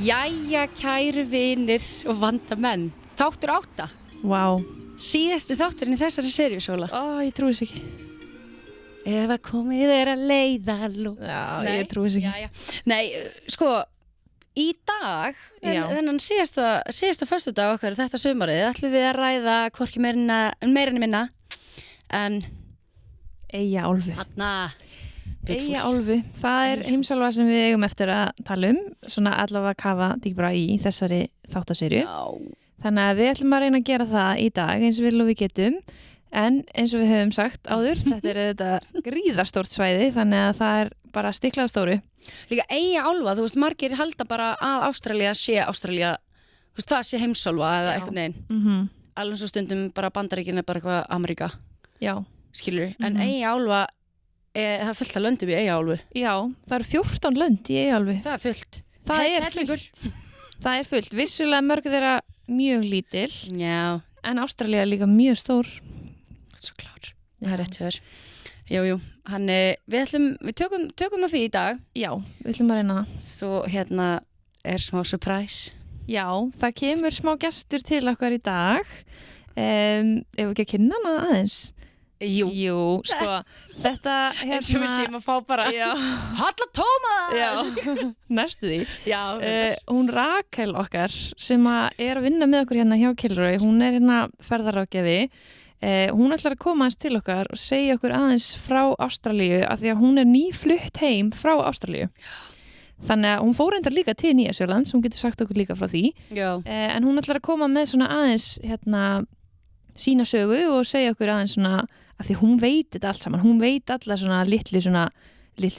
Jæja, kæru vinir og vandamenn. Þáttur 8. Vá. Síðasti þátturinn í þessari seríu, Sóla. Ég trúi þess ekki. Ef að komið að leiðaló. Já, ég trúi þess ekki. Já. Nei, sko, í dag, þennan síðasta föstudag okkar, þetta sumarið, ætlum við að ræða hvorki meira en minna, en Eyjaálfu. Eyjaálfu. Það er heimsálfa sem við eigum eftir að tala svona allavega kafa dýpra í þessari þáttaserju. Já. Þannig að við ætlum að reyna að gera það í dag eins og við getum, en eins og við höfum sagt áður, þetta er þetta gríðarstórt svæði, þannig að það er bara stiklað stóru. Líka Eyjaálfa, þú veist, margir halda bara að Ástralía, þú veist, það sé heimsálfa eða eitthvað neginn. Alveg svo stundum bara Bandaríkin er bara eitthvað Ameríka. Já. Skilur, en Eyjaálfa, það er fullt af löndum í Eyjaálfu. Já, það eru 14 lönd í Eyjaálfu. Það er fullt. Það er fullt. Vissulega mörg þeirra mjög lítil. Já. En Ástralía er líka mjög stór. Svo klár. Það er rétt hjá þér. Jú. Við tökum á því í dag. Já, við ætlum að reyna það. Svo er smá surprise. Já, það kemur smá gestur til okkar í dag. Ef við ekki að kynna hana aðeins. Jú, sko, þetta eins og við séum að fá bara Halla Tómas! Já, næstu því. Já. Hún Rakel okkar sem er að vinna með okkur hérna hjá Kilroy, hún er hérna ferðaráðgjafi. Hún ætlar að koma aðeins til okkar og segja okkur aðeins frá Ástralíu af því að hún er nýflutt heim frá Ástralíu. Þannig að hún fór reyndar líka til Nýja-Sjölands, hún getur sagt okkur líka frá því. Já. En hún ætlar að koma með svona aðeins sína sögu og segja okkur aðeins svona af því hún veit þetta allt saman, hún veit alla svona litli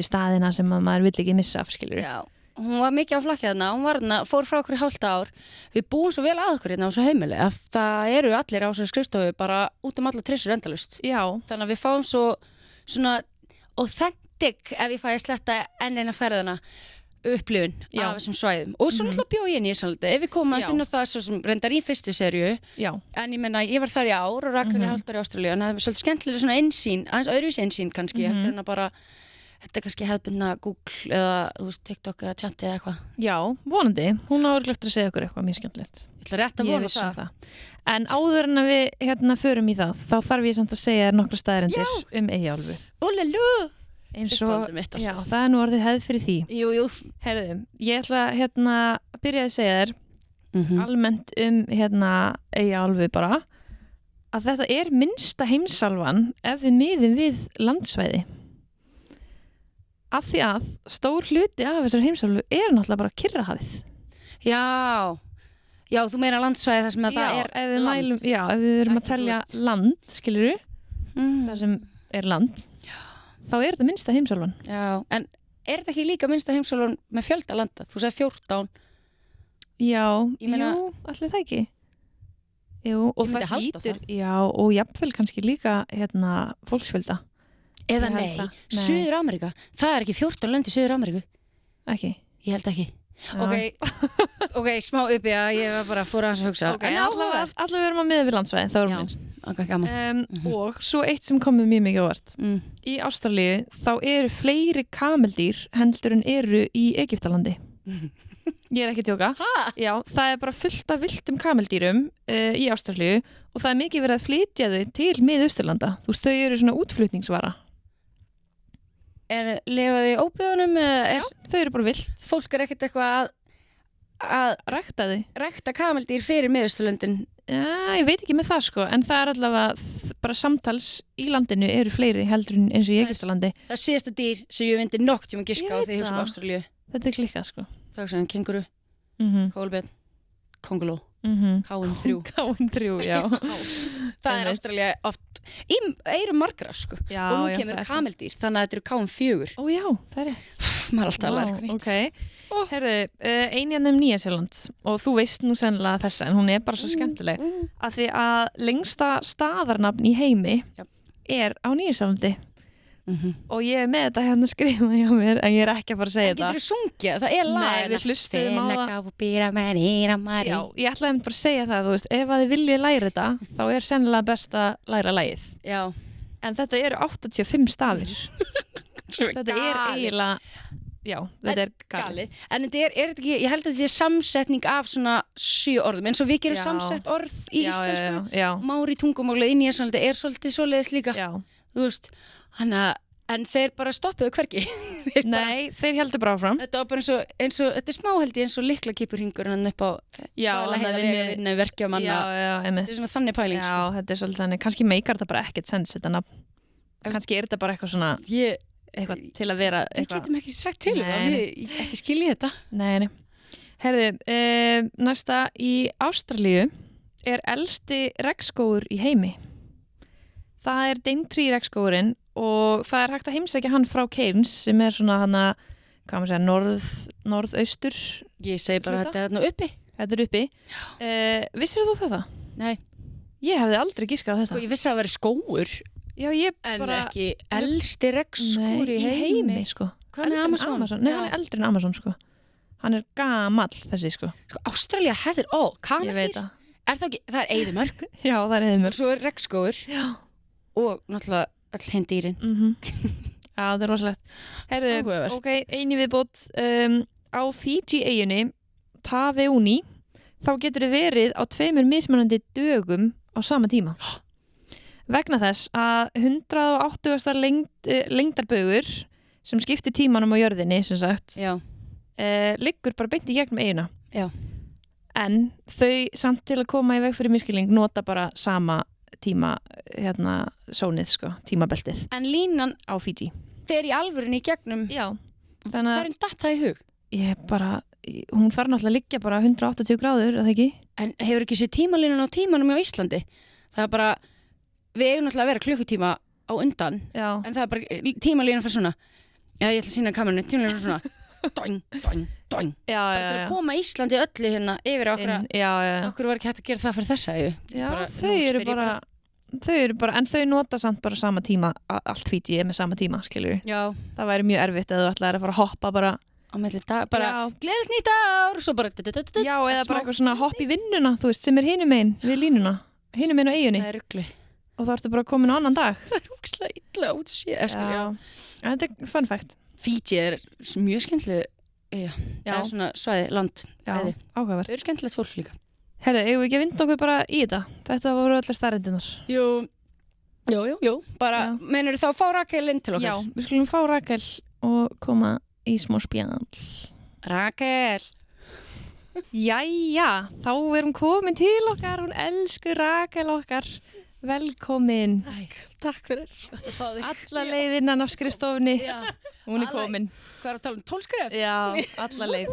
staðina sem maður vill ekki missa af, skilur. Já, hún var mikið á flakki þarna, fór frá okkur í hálft ár. Við búum svo vel að okkur hérna á þessu heimili að það eru allir á þessu skrifstofu bara út alla trissur endalaust. Já. Þannig að við fáum svona authentic ef ég fæ að sletta enn eina ferðina upplifun af þessum svæðum og svo náttúrulega bjó ég inn í svolítið ef við komum að sinna það svo sem reyndar í fyrstu seríu en ég menna ég var þar í ár og Rakel hálft ár í Ástralíu en það er svolítið skemmtilega svona einsýn aðeins öðruvísi einsýn kannski heldur en að bara þetta er kannski hefðbundna Google eða þú veist TikTok eða chat eða eitthvað. Já, vonandi, hún á örugglega að segja okkur eitthvað mjög skemmtilegt. Ég ætla rétt að vona það. En áður en að við förum í það þá þarf ég samt að segja nokkra staðreyndir Eyjaálfu. Eins og, já, það er nú orðið hefð fyrir því. Jú. Herðu, ég ætla að byrja að segja þér almennt Eyjaálfu bara að þetta er minnsta heimsálfan ef við miðum við landsvæði. Af því að stór hluti af þessar heimsálfu er náttúrulega bara Kyrrahafið. Já, þú meina landsvæði þar sem það er land. Ef við erum að telja land, skilurðu, þar sem er land. Þá er þetta minnsta heimsálfan. Já, en er þetta ekki líka minnsta heimsálfan með fjölda landa? Þú segir 14. Já, allir það ekki. Jú, og það hlýtur. Já, og jafnvel kannski líka fólksfjölda. Eða nei, Suður-Ameríka. Það er ekki 14 lönd í Suður-Ameríku. Ekki? Ég held ekki. Ok, smá uppi að ég var bara fór aðeins að hugsa. En allavega við erum að miða við landsvæði, það vorum minnst. Okay, gaman. Og svo eitt sem kom mjög mikið óvart. Í Ástralíu þá eru fleiri kameldýr heldur en eru í Egyptalandi. Ég er ekki að djóka. Já, það er bara fullt af villtum kameldýrum í Ástralíu og það er mikið verið að flytja þau til Mið-Austurlanda. Þú veist, þau eru svona útflutningsvara. Lifa þau í óbyggðunum? Já, þau eru bara villt. Fólk er ekkert eitthvað að rækta þau. Rækta kameldýr fyrir Mið-Austurlöndin? Já, ég veit ekki með það sko, en það er allavega bara samtals í landinu eru fleiri heldur en eins og í Egyptalandi. Það er síðasta dýr sem ég myndi nokkuð tíma giska á því ég hugsa um Ástralíu. Þetta er klikkað sko. Það er kenguru, kólbjörn, konguló, K3, já. Það er Ástralíu oft í eyrum margra sko. Já, og nú kemur kameldýr, þannig að þetta eru K4. Ó já, það er rétt. Maður er alltaf að læra eitthvað nýtt. Herðu, ein Nýja-Sjöland og þú veist nú sennilega þessa en hún er bara svo skemmtileg að því að lengsta staðarnafn í heimi er á Nýja-Sjölandi og ég er með þetta hérna skrifað hjá mér en ég er ekki að fara að segja þetta. Getur þú sungið? Það er lag. Nei, við hlustuðum á það. Já, ég ætlaði bara að segja það, þú veist, ef að þið viljið læra þetta þá er sennilega best að læra lagið. Já. En þetta eru 85 stafir. Þetta er eiginlega já, þetta er galið. En þetta er þetta ekki, ég held að þetta sé samsetning af svona 7 orðum, eins og við gerum samsett orð í íslensku. Já. Mári tungumáli inn í þessu er svolítið svoleiðis líka. Já. Þú veist, en þeir bara stoppuðu hvergi. Nei, þeir heldur bara áfram. Þetta var bara eins og þetta er smá held ég eins og lyklakipurhingur en upp á vinna verkja manna. Já, einmitt. Þetta er svona þannig pæling. Já, þetta er svolítið þannig. Kannski meikar þetta bara ekkert sens, þetta nafn. Kannski er þetta bara eitthvað svona, eitthvað til að vera eitthvað. Við getum ekki sagt til að við ekki skiljið þetta. Nei. Herðu, næsta í Ástralíu er elsti regnskógur í heimi. Það er Daintree regnskógurinn og það er hægt að heimsækja hann frá Cairns sem er svona hana, hvað maður segja, norðaustur. Ég segi bara þetta er uppi. Þetta er uppi. Vissir þú þetta? Nei. Ég hefði aldrei giskað þetta. Sko, ég vissi að það væri skógur. Já, en bara ekki elsti regnskógur í heimi. Sko. Hvað með Amazon? Nei, hann er eldri en Amazon, sko. Hann er gamall, þessi, sko. Ástralía has it all. Ég veit það. Er það ekki? Það er eyðimörk. Já, það er eyðimörk. Svo er regnskógur. Já. Og náttúrulega öll hinn dýrin. Já, það er rosalegt. Herðu, ok, eini viðbót. Á Fiji-eyjunni, Taveuni, þá getur þið verið á 2 mismunandi dögum á sama tíma. Vegna þess að 180. lengdarbaugur sem skiptir tímanum á jörðinni, sem sagt, liggur bara beint í gegnum eyjuna. Já. En þau samt til að koma í veg fyrir miskilning nota bara sama tíma sónið, sko, tímabeltið. En línan á Fiji fer í alvörunni í gegnum. Já. Þannig að hvernig datt það í hug? Hún þarf náttúrulega að liggja bara 180 gráður, eða ekki? En hefur ekki sér tímalínan á tímanum á Íslandi? Það er bara, við eigum náttúrulega að vera klukkutíma á undan. Já. En það er bara tímalínan fyrir svona. Já, ég ætla að sýna kamerunni, tímalínan fyrir svona. Doing, doing, doing. Já, bara til að koma Íslandi öllu hérna yfir okkur. Okkur var ekki hægt að gera það fyrir þessa. Já, þau eru bara, en þau nota samt bara sama tíma, allt Fiji er með sama tíma, skilur við. Já. Það væri mjög erfitt eða þú ætlaðir að fara að hoppa bara á milli dag, bara gleðilegt nýtt ár, svo bara já, eða bara eitthvað svona hopp í vinnuna, þú veist, sem er hinum megin við línuna, hinum megin á eyjunni. Það er rugli. Og þá ertu bara komin á annan dag. Það er ógeðslega illa út að sé. Já. En þetta er fun fact. Fiji er mjög skemmtileg eyja. Það er svona svæði, land. Já, áhugavert. Það eru skemmtilegt fólk líka. Herðu, eigum við ekki að vinda okkur bara í þetta? Þetta voru allar staðreyndirnar. Jú. Bara, meinur þá fá Rakel inn til okkar? Já, við skulum fá Rakel og koma í smá spjall. Rakel. Jæja, þá er hún komin til okkar, hún elsku Rakel okkar. Velkomin. Takk fyrir. Gott að fá þig. Alla leið innan af skrifstofunni. Hún er komin. Hvað er að tala um 12 skrif? Já, alla leið.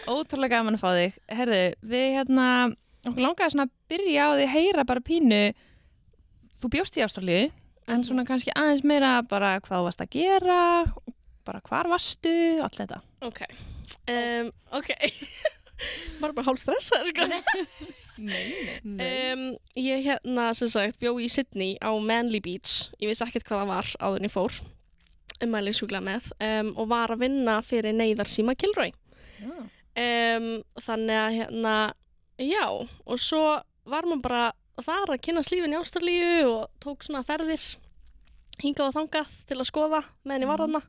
Ótrúlega gaman að fá þig. Herðu, við okkur langaði svona að byrja á því að heyra bara pínu. Þú bjóst í Ástralíu, en svona kannski aðeins meira bara hvað varst að gera, bara hvar varstu, allt þetta. Ok. Bara hálf stressað, sko. Nei. Ég sem sagt bjó í Sydney á Manly Beach. Ég vissi ekkert hvað það var áður en ég fór. Mæli sjúklega með. Og var að vinna fyrir Neyðarsíma Kilroy. Þannig að já, og svo var maður bara þar að kynna lífin í Ástralíu og tók svona ferðir hingað og þangað til að skoða meðan ég var þarna.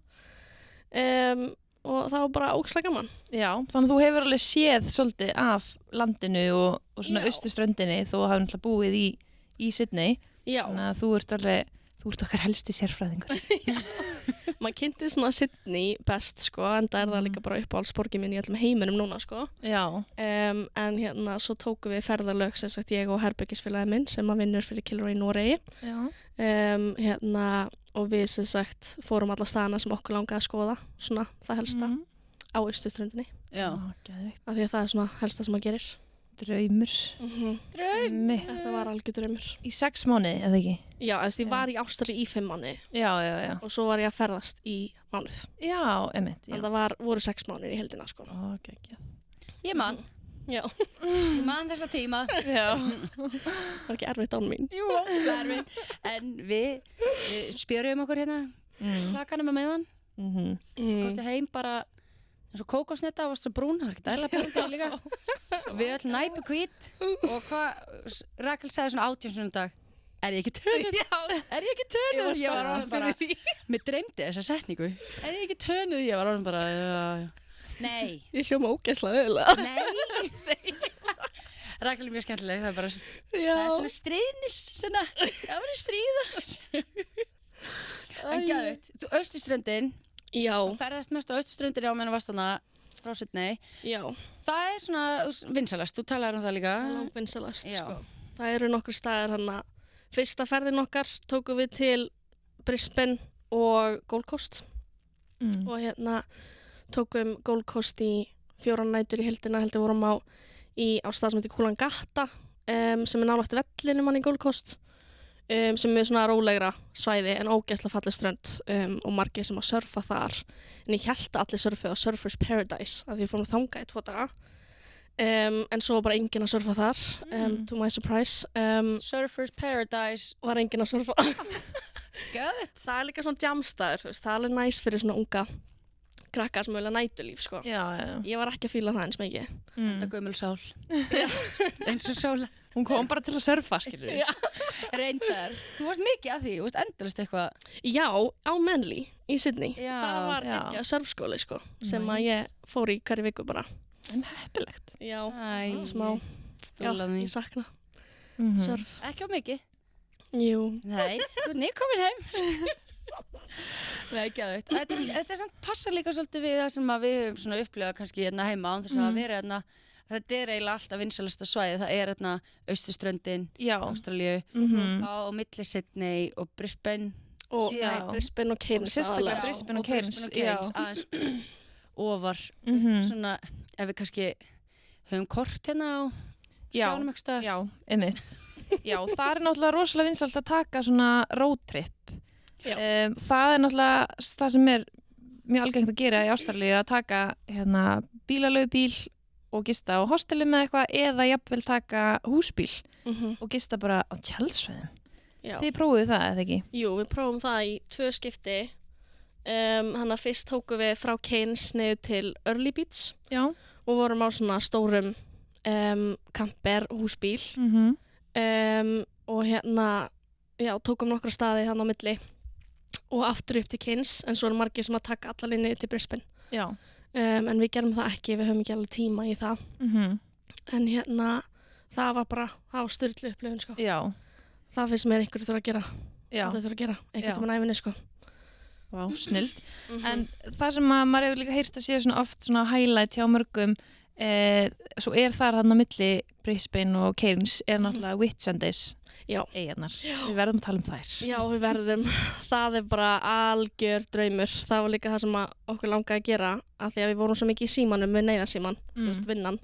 Og það var bara ógeðslega gaman. Já, þannig að þú hefur alveg séð svolítið af landinu og svona austurströndinni þó að hafa náttúrulega búið í Sydney. Já. Þannig að þú ert okkar helsti sérfræðingur. Maður kynnti svona Sydney best, sko, en það er það líka bara uppáhaldsborgin mín í öllum heiminum núna, sko. Já. En svo tókum við ferðalög, sem sagt, ég og herbergisfélagi minn sem að vinnur fyrir Kilroy í Noregi. Já. Og við, sem sagt, fórum alla staðana sem okkur langaði að skoða, svona það helsta, á austurströndinni. Já. Af því að það er svona helsta sem maður gerir. Draumur. Draumur. Þetta var algjör draumur. Í 6 mánuði, eða ekki? Já, ég var í Ástralíu í 5 mánuði. Já. Og svo var ég að ferðast í mánuð. Já, einmitt. En það voru 6 mánuðir í heildina, sko. Ok. Ég man. Já. Ég man þessa tíma. Já. Var ekki erfitt án mín? Jú, það var erfitt. En við spjörum okkur hérna, hlakanum meðan. Kosti heim bara eins og kókosnetta, varst svo brún, það var ekki dæla brún líka. Og við öll næpu hvít og hvað, Rakel sagði svona 18 svona dag. er ég ekki tönuð? Er ég ekki tönuð? Ég var orðin bara, mér dreymdi þessa setningu. Er ég ekki tönuð? Ég var orðin bara, nei. Ég hljóma ógeðslega öðulega. Nei, segi. Rakel er mjög skemmtileg, það er bara, það er svona stríðnis, svona, það var í stríða. En gæðvitt, þú austurströndin, Já. ferðast mest á austurströndinni á meðan varst þarna frá Sydney. Já. Það er svona vinsalast, þú talaði það líka. Langt vinsalast, Já. sko. Það eru nokkur staðir hann að fyrsta ferðin okkar tókum við til Brisbane og Gold Coast og hérna tókum Gold Coast í 4 nætur í heildina, heldur vorum á stað sem heitir Coolangatta sem er nálægt vellinum hann í Gold Coast sem er svona rólegra svæði en ógeðslega falleg strönd og margir sem að surfa þar en ég held að allir surfið á Surfers Paradise af því ég fórum þangað í 2 daga en svo var bara enginn að surfa þar to my surprise Surfers Paradise. var enginn að surfa Gæðvitt. það er líka svona jamstaður, það er alveg næs fyrir svona unga krakka sem vilja nætulíf sko. Já. Ég var ekki að fíla það eins mikið. Þetta gömul sál. Eins og sál. Hún kom bara til að surfa, skilur við. Reyndar. Þú varst mikið að því, þú varst endalist eitthvað. Já, á Manly í Sydney. Já, það var ekki að surfskóli sko, sem að ég fór í hverju viku bara. En heppilegt. Já, Æ, smá. Já, Fúlan ég sakna surf. Ekki á mikið. Jú. Nei, þú er nýkomin heim. Nei, gæðvitt. Þetta er samt passar líka svolítið við það sem að við höfum svona upplifað kannski hérna heima án þess að vera hérna. Þetta er eiginlega alltaf vinsalasta svæði. Það er hérna austurströndin, Ástralíu, á milli Sydney og Brisbane. Og Já. Brisbane og Cairns. Sérstaklega aðalega. Brisbane og Cairns, aðeins ofar svona, ef við kannski höfum kort hérna á skjánum eitthvað staðar. Já, einmitt. Já, það er náttúrulega rosalega vinsælt að taka svona roadtrip. Já. Það er náttúrulega það sem er mjög algengt að gera í Ástralíu að taka hérna bílaleigubíl og gista á hosteli með eitthvað eða jafnvel taka húsbíl og gista bara á tjaldsvæðum. Já. Þið prófuðu það, eða ekki? Jú, við prófum það í 2 skipti. Hanna fyrst tókum við frá Cairns niður til Early Beach Já. og vorum á svona stórum camper húsbíl og hérna já, tókum nokkra staði þannig á milli og aftur upp til Cairns en svo eru margir sem að taka alla linni til Brisbane Já. en við gerum það ekki, við höfum ekki alveg tíma í það en hérna það var styrlu upplifun sko. Já. Það finnst mér einhverju þurfa að gera Já. allir þurfa að gera, Já. einhvern sem að æfinni sko. Vá, snilt. En það sem að maður hefur líka heyrt að sé svona oft svona highlight hjá mörgum svo er þar hann á milli Brisbane og Cairns er náttúrulega Whitsundays eyjarnar. Við verðum að tala um þær. Já, við verðum. Það er bara algjör draumur. Það var líka það sem okkur langaði að gera af því að við vorum svo mikið í símanum við neyðarsíman, vinnan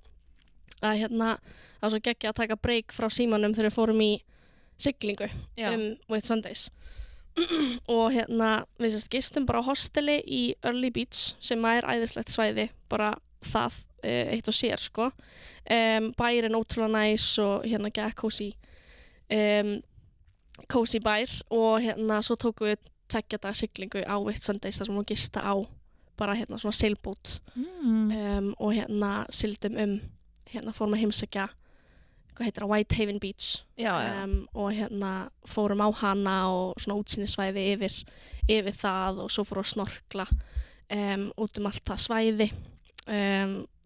að hérna, það var svo geggja að taka break frá símanum þegar við fórum í siglingu Whitsundays og hérna við gistum bara á hosteli í Early Beach sem er æðislegt svæði, bara það eitt og sér sko. Bærin ótrúlega næs og hérna gekk cozy bær og hérna svo tókum við 2 daga siglingu á Whitsundays þar sem við gista á bara hérna svona sailboat og hérna sigldum hérna fórum að heimsækja hvað heitir það, Whitehaven Beach og hérna fórum á hana og svona útsýnisvæði yfir það og svo fórum að snorkla út allt það svæði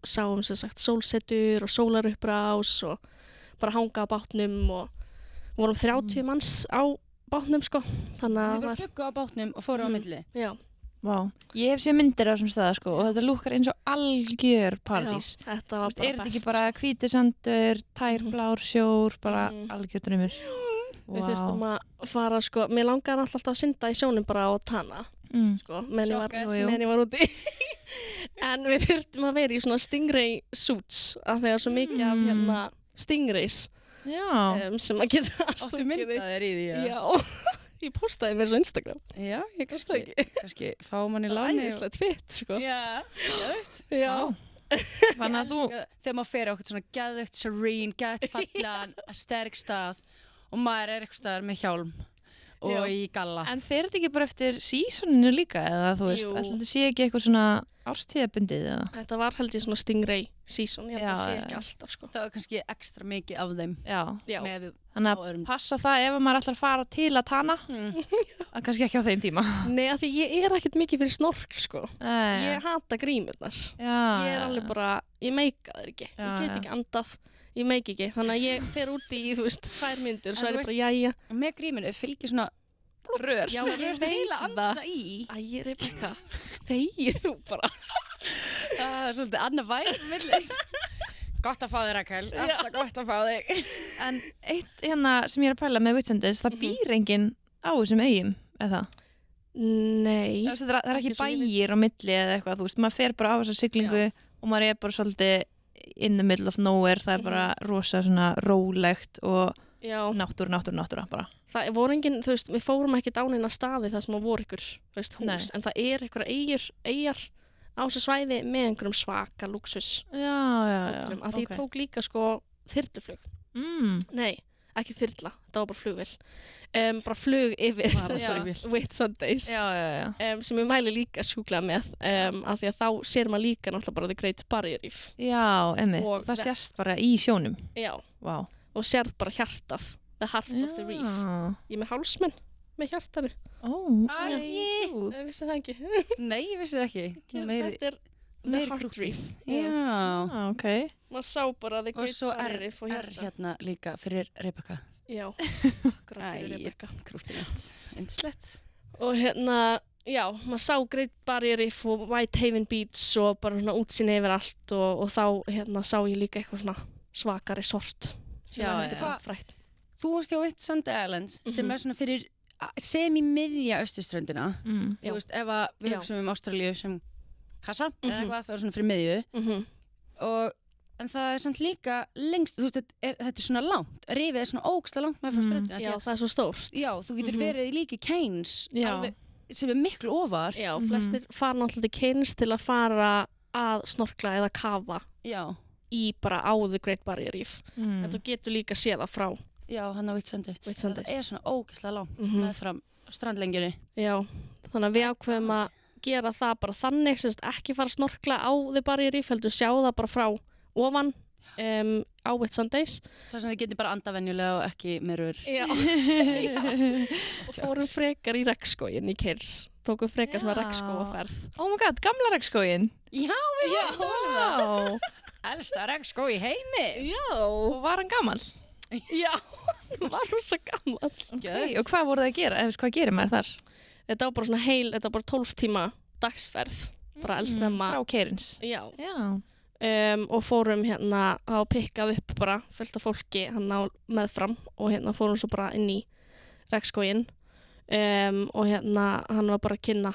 sáum sem sagt sólsetur og sólarupprás og bara hanga á bátnum og vorum 30 manns á bátnum sko. Þannig að Þið bara byggu á bátnum og fóru á milli. Já. Vá, ég hef séð myndir á þessum staða sko og þetta lúkkar eins og algjör paradís. Já, þetta var bara Er þetta ekki bara hvíti sandur, tær blár sjór, bara algjör draumur? Við þurftum að fara sko, mér langaði alltaf að synda í sjónum bara á Tana sko, meðan ég var úti en við þurftum að vera í svona stingray suits af því að svo mikið af hérna stingrays sem að geta Áttu myndaðir í því? Já, ég postaði mér svo Instagram. Já, ég kannski fá mann í láni. Það er æðislegt fitt sko. Já, geðveikt. Já. Þannig að þú þegar maður fer á eitthvað svona geðveikt serene, geðveikt fallan, sterk stað og maður er eitthvað staðar með hjálm og í galla. En fer þetta ekki bara eftir seasoninu líka eða þú veist, Jú. ætli þetta sé ekki eitthvað svona árstíðabundið eða? Þetta var held ég svona Stingray season, ég held að það sé Já, ekki já. alltaf sko. Það var kannski ekstra mikið af þeim Já, Já, með þannig á að öðrum. passa það ef maður ætlar að fara til að tana, að kannski ekki á þeim tíma. nei af því ég er ekkert mikið fyrir snorkl sko. Nei, Ég hata grímurnar. já, Ég er alveg bara, ég meika það ekki. Já, Ég get já. ekki andað, ég meik ekki. Þannig að ég fer út í, þú veist, 2 mínútur, svo En er þú ég bara, jæja. Með gríminu fylgir svona rör. Já, ég ég veit veit að það. anda í. Æ, ég er eitthvað, þegið þú bara. Það er svolítið annað væri. Gott að fá þig, Rakel. Alltaf gott að fá þig. En eitt hérna sem ég er að pæla með Whitsundays, það býr enginn á þessum eigum, eða það? Nei. Það er ekki Ekki svo ég bæir á milli eða eitthvað, þú veist, maður fer bara á þessa siglingu og maður er bara svolítið in the middle of nowhere, það er bara rosa svona rólegt og Já, náttúra bara. það voru engin, þú veist, við fórum ekki dáninn að staði það sem að voru ykkur, þú veist, hús. Nei. En það er ykkur eigjar á þessu svæði með einhverjum svaka luxus. Já, Hótelum, að því ég tók líka sko þyrluflug. Nei, ekki þyrla, það var bara flugvél. Bara flug yfir Bara sem sagt, flugvél. Whitsundays. Já. Sem ég mæli líka sjúklega með af því að þá sér maður líka náttúrulega bara The Great Barrier Reef. Já, einmitt, Og það sést bara í sjónum. Já, Vá. og sérð bara hjartað, the heart of the reef. Ég er með hálsmenn með hjartanu. Ó, Æ. Ég vissi það ekki. Nei, ég vissi það ekki. Meiri, Þetta er the meiri heart krútt. reef. Já. ok. Maður sá bara The Og Great svo Barrier Reef og er hjarta. hérna líka fyrir Rebecca. Já, akkurat fyrir Æ, Rebecca. krúttið mitt. Indislegt. Og hérna, já, maður sá Great Barrier Reef og Whitehaven Beach og bara svona útsinni yfir allt og þá hérna sá ég líka eitthvað svona svaka resort sem Já, er já. þetta frækt. Þú varst hjá Whitsunday Islands sem er svona fyrir semi-miðja austurströndina. Já. Þú veist, ef að við Já. hugsaum Ástralíu sem kassa eða Mhm. eitthvað, það er svona fyrir miðju. En það er samt líka lengst, þú veist, þetta er svona langt. Rifið er svona ógsta langt með frá ströndina. Já, það er svo stórt. Já, þú getur Mhm. verið líka í Keynes Já. alveg, sem er miklu ofar. Já, flestir fara náttúrulega til Keynes til að fara að snorkla eða kafa Já, í bara á The Great Barrier Reef. En þú getur líka séð það frá já, hann á Whitsunday. Whitsundays. Það er svona ógislega langt Mhm. með fram strandlengjunni. Já, þannig að við ákveðum að gera það bara þannig, sem sagt ekki fara að snorkla á The Barrier Reef, heldur sjá það bara frá ofan á Whitsundays. Það sem þið getur bara anda venjulega og ekki með rör. Já. Og fórum frekar í regnskóginn í Keynes. Tókum frekar svona Já. regnskógaferð. Oh my god, gamla regnskógin. Já, við Já. varum að tala um það. Vá. Elsta regnskó í heimi. Já. Og var hann gammal? Já, hann var rosa gammal. Okay. Og hvað voru það að gera? Eða hvað gerir maður þar? Þetta var bara svona þetta var bara 12 tíma dagsferð. Bara eldsnemma. Frá Keirins. Já. Já. Og fórum hérna að pikkað upp bara fullt af fólki hann á meðfram og hérna fórum svo bara inn í regnskóginn og hérna hann var bara að kynna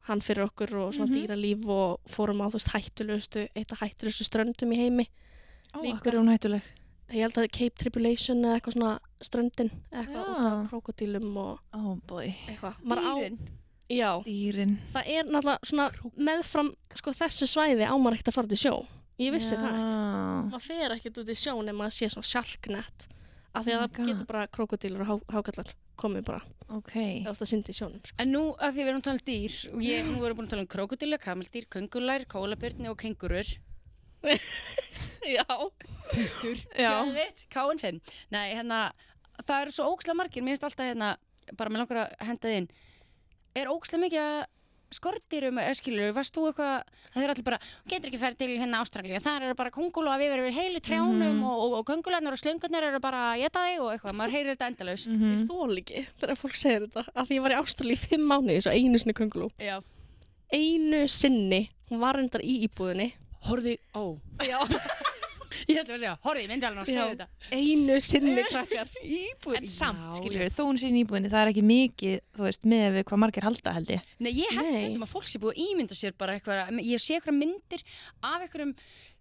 hann fyrir okkur og svona dýralíf og fórum á þú veist eitt af hættulegustu ströndum í heimi. Ó, Líka. akkur er hún hættuleg. Ég held að Cape Tribulation eða eitthvað svona ströndin eitthvað Já. út af krokodílum og Oh boy. eitthvað. Dýrin. Já, Dýrin. það er náttúrulega svona meðfram sko þessu svæði á maður ekkert að fara til sjó. Ég vissi það ekki. Maður fer ekkert út í sjó nema að sé svona sjarknett af því að Oh my það getur God. bara krokodílur og hákallar komið bara Ok. ofta syndi í sjónum sko. En nú að því við erum að tala um dýr og nú erum búin að tala um krokodílu, kamaldýr, köngulær, kólabirni og kengurur. Já. Já. Geðveikt. KN5. Nei, hérna, það eru svo ókslega margir, mér finnst alltaf hérna, bara með langar að henda þið inn. Er ókslega mikið að skordýrum, skilur, varst þú eitthvað, það er allir bara, getur ekki ferð til hérna Ástralíu, það eru bara konguló að við verðum heilu trjánum og kongulærnar og slöngurnar eru bara að geta þig og eitthvað, maður heyrir þetta endalaust. Ég þól ekki þegar fólk segir þetta af því ég var í Ástralíu í 5 mánuði svo einu sinni köngulú. Já. Einu sinni, hún var reyndar í íbúðinni. Horfði, Já. Ég ætla að segja, horfði, myndi alveg að segja þetta. Einu sinni krakkar. En samt, Já, skilur þó hún sé nýbúinni, það er ekki mikið, þú veist, með við hvað margir halda held ég. Nei, ég held Nei. stundum að fólk sé búið að ímynda sér bara eitthvað, ég sé eitthvað myndir af einhverjum,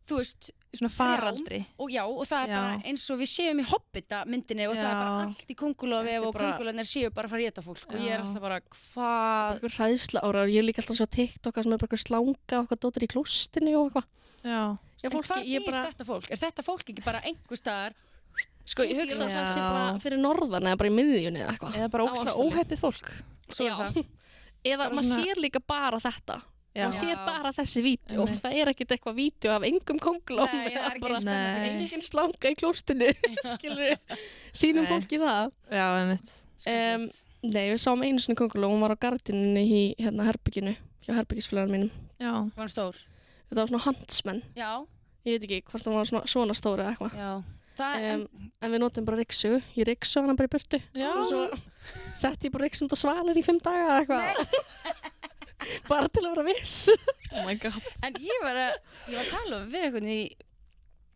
þú veist, Svona faraldri. og já, og það er Já. bara eins og við séum í Hobbita myndinni og það er bara Já. allt í kongulófi Þetta er og bara- kongulónir séu bara að fara að geta fólk og ég er Já. alltaf bara, hvað? Einhver hræðsla ára og ég er líka alltaf svo TikTok sem er bara einhver slanga og eitthvað dóttir í klóstinu og eitthvað. Já. Já, En fólki, hvað ég býr bara, þetta fólk? Er þetta fólk ekki bara einhver staðar Sko, ég hugsa að það sé Já. bara fyrir norðan eða bara í miðjunni eða eitthvað. Eða bara Á ókslega Ástralíu. óheppið fólk. Svo er það. Eða Bara maður svona- sér líka bara þetta. Já. Maður sér bara þessi vídeo. Einmitt. Það er ekkert eitthvað vídeo af engum kónglóm. Nei, það er ekki eins spennandi. Nei. Engin slanga í klóstinu. Skilur sínum Nei. fólki það. Já, einmitt. Skemmtilegt. Nei, við sáum einu sinni kónglóm. Hún var á gardinunni í hérna herbygginu. Hjá herbyggisfélaganum mínum. Já. Var hann stór? Þetta var svona huntsman. Já, Ég veit ekki hvort hún var svona stóri eða eitthvað. já. Það, En við notum bara ryksu. Ég ryksu hana bara í burtu. Já. Og svo sett ég bara ryksu út á svalir í 5 daga eða eitthvað. Bara til að vera viss. Oh my god. en ég var að tala við einhvern í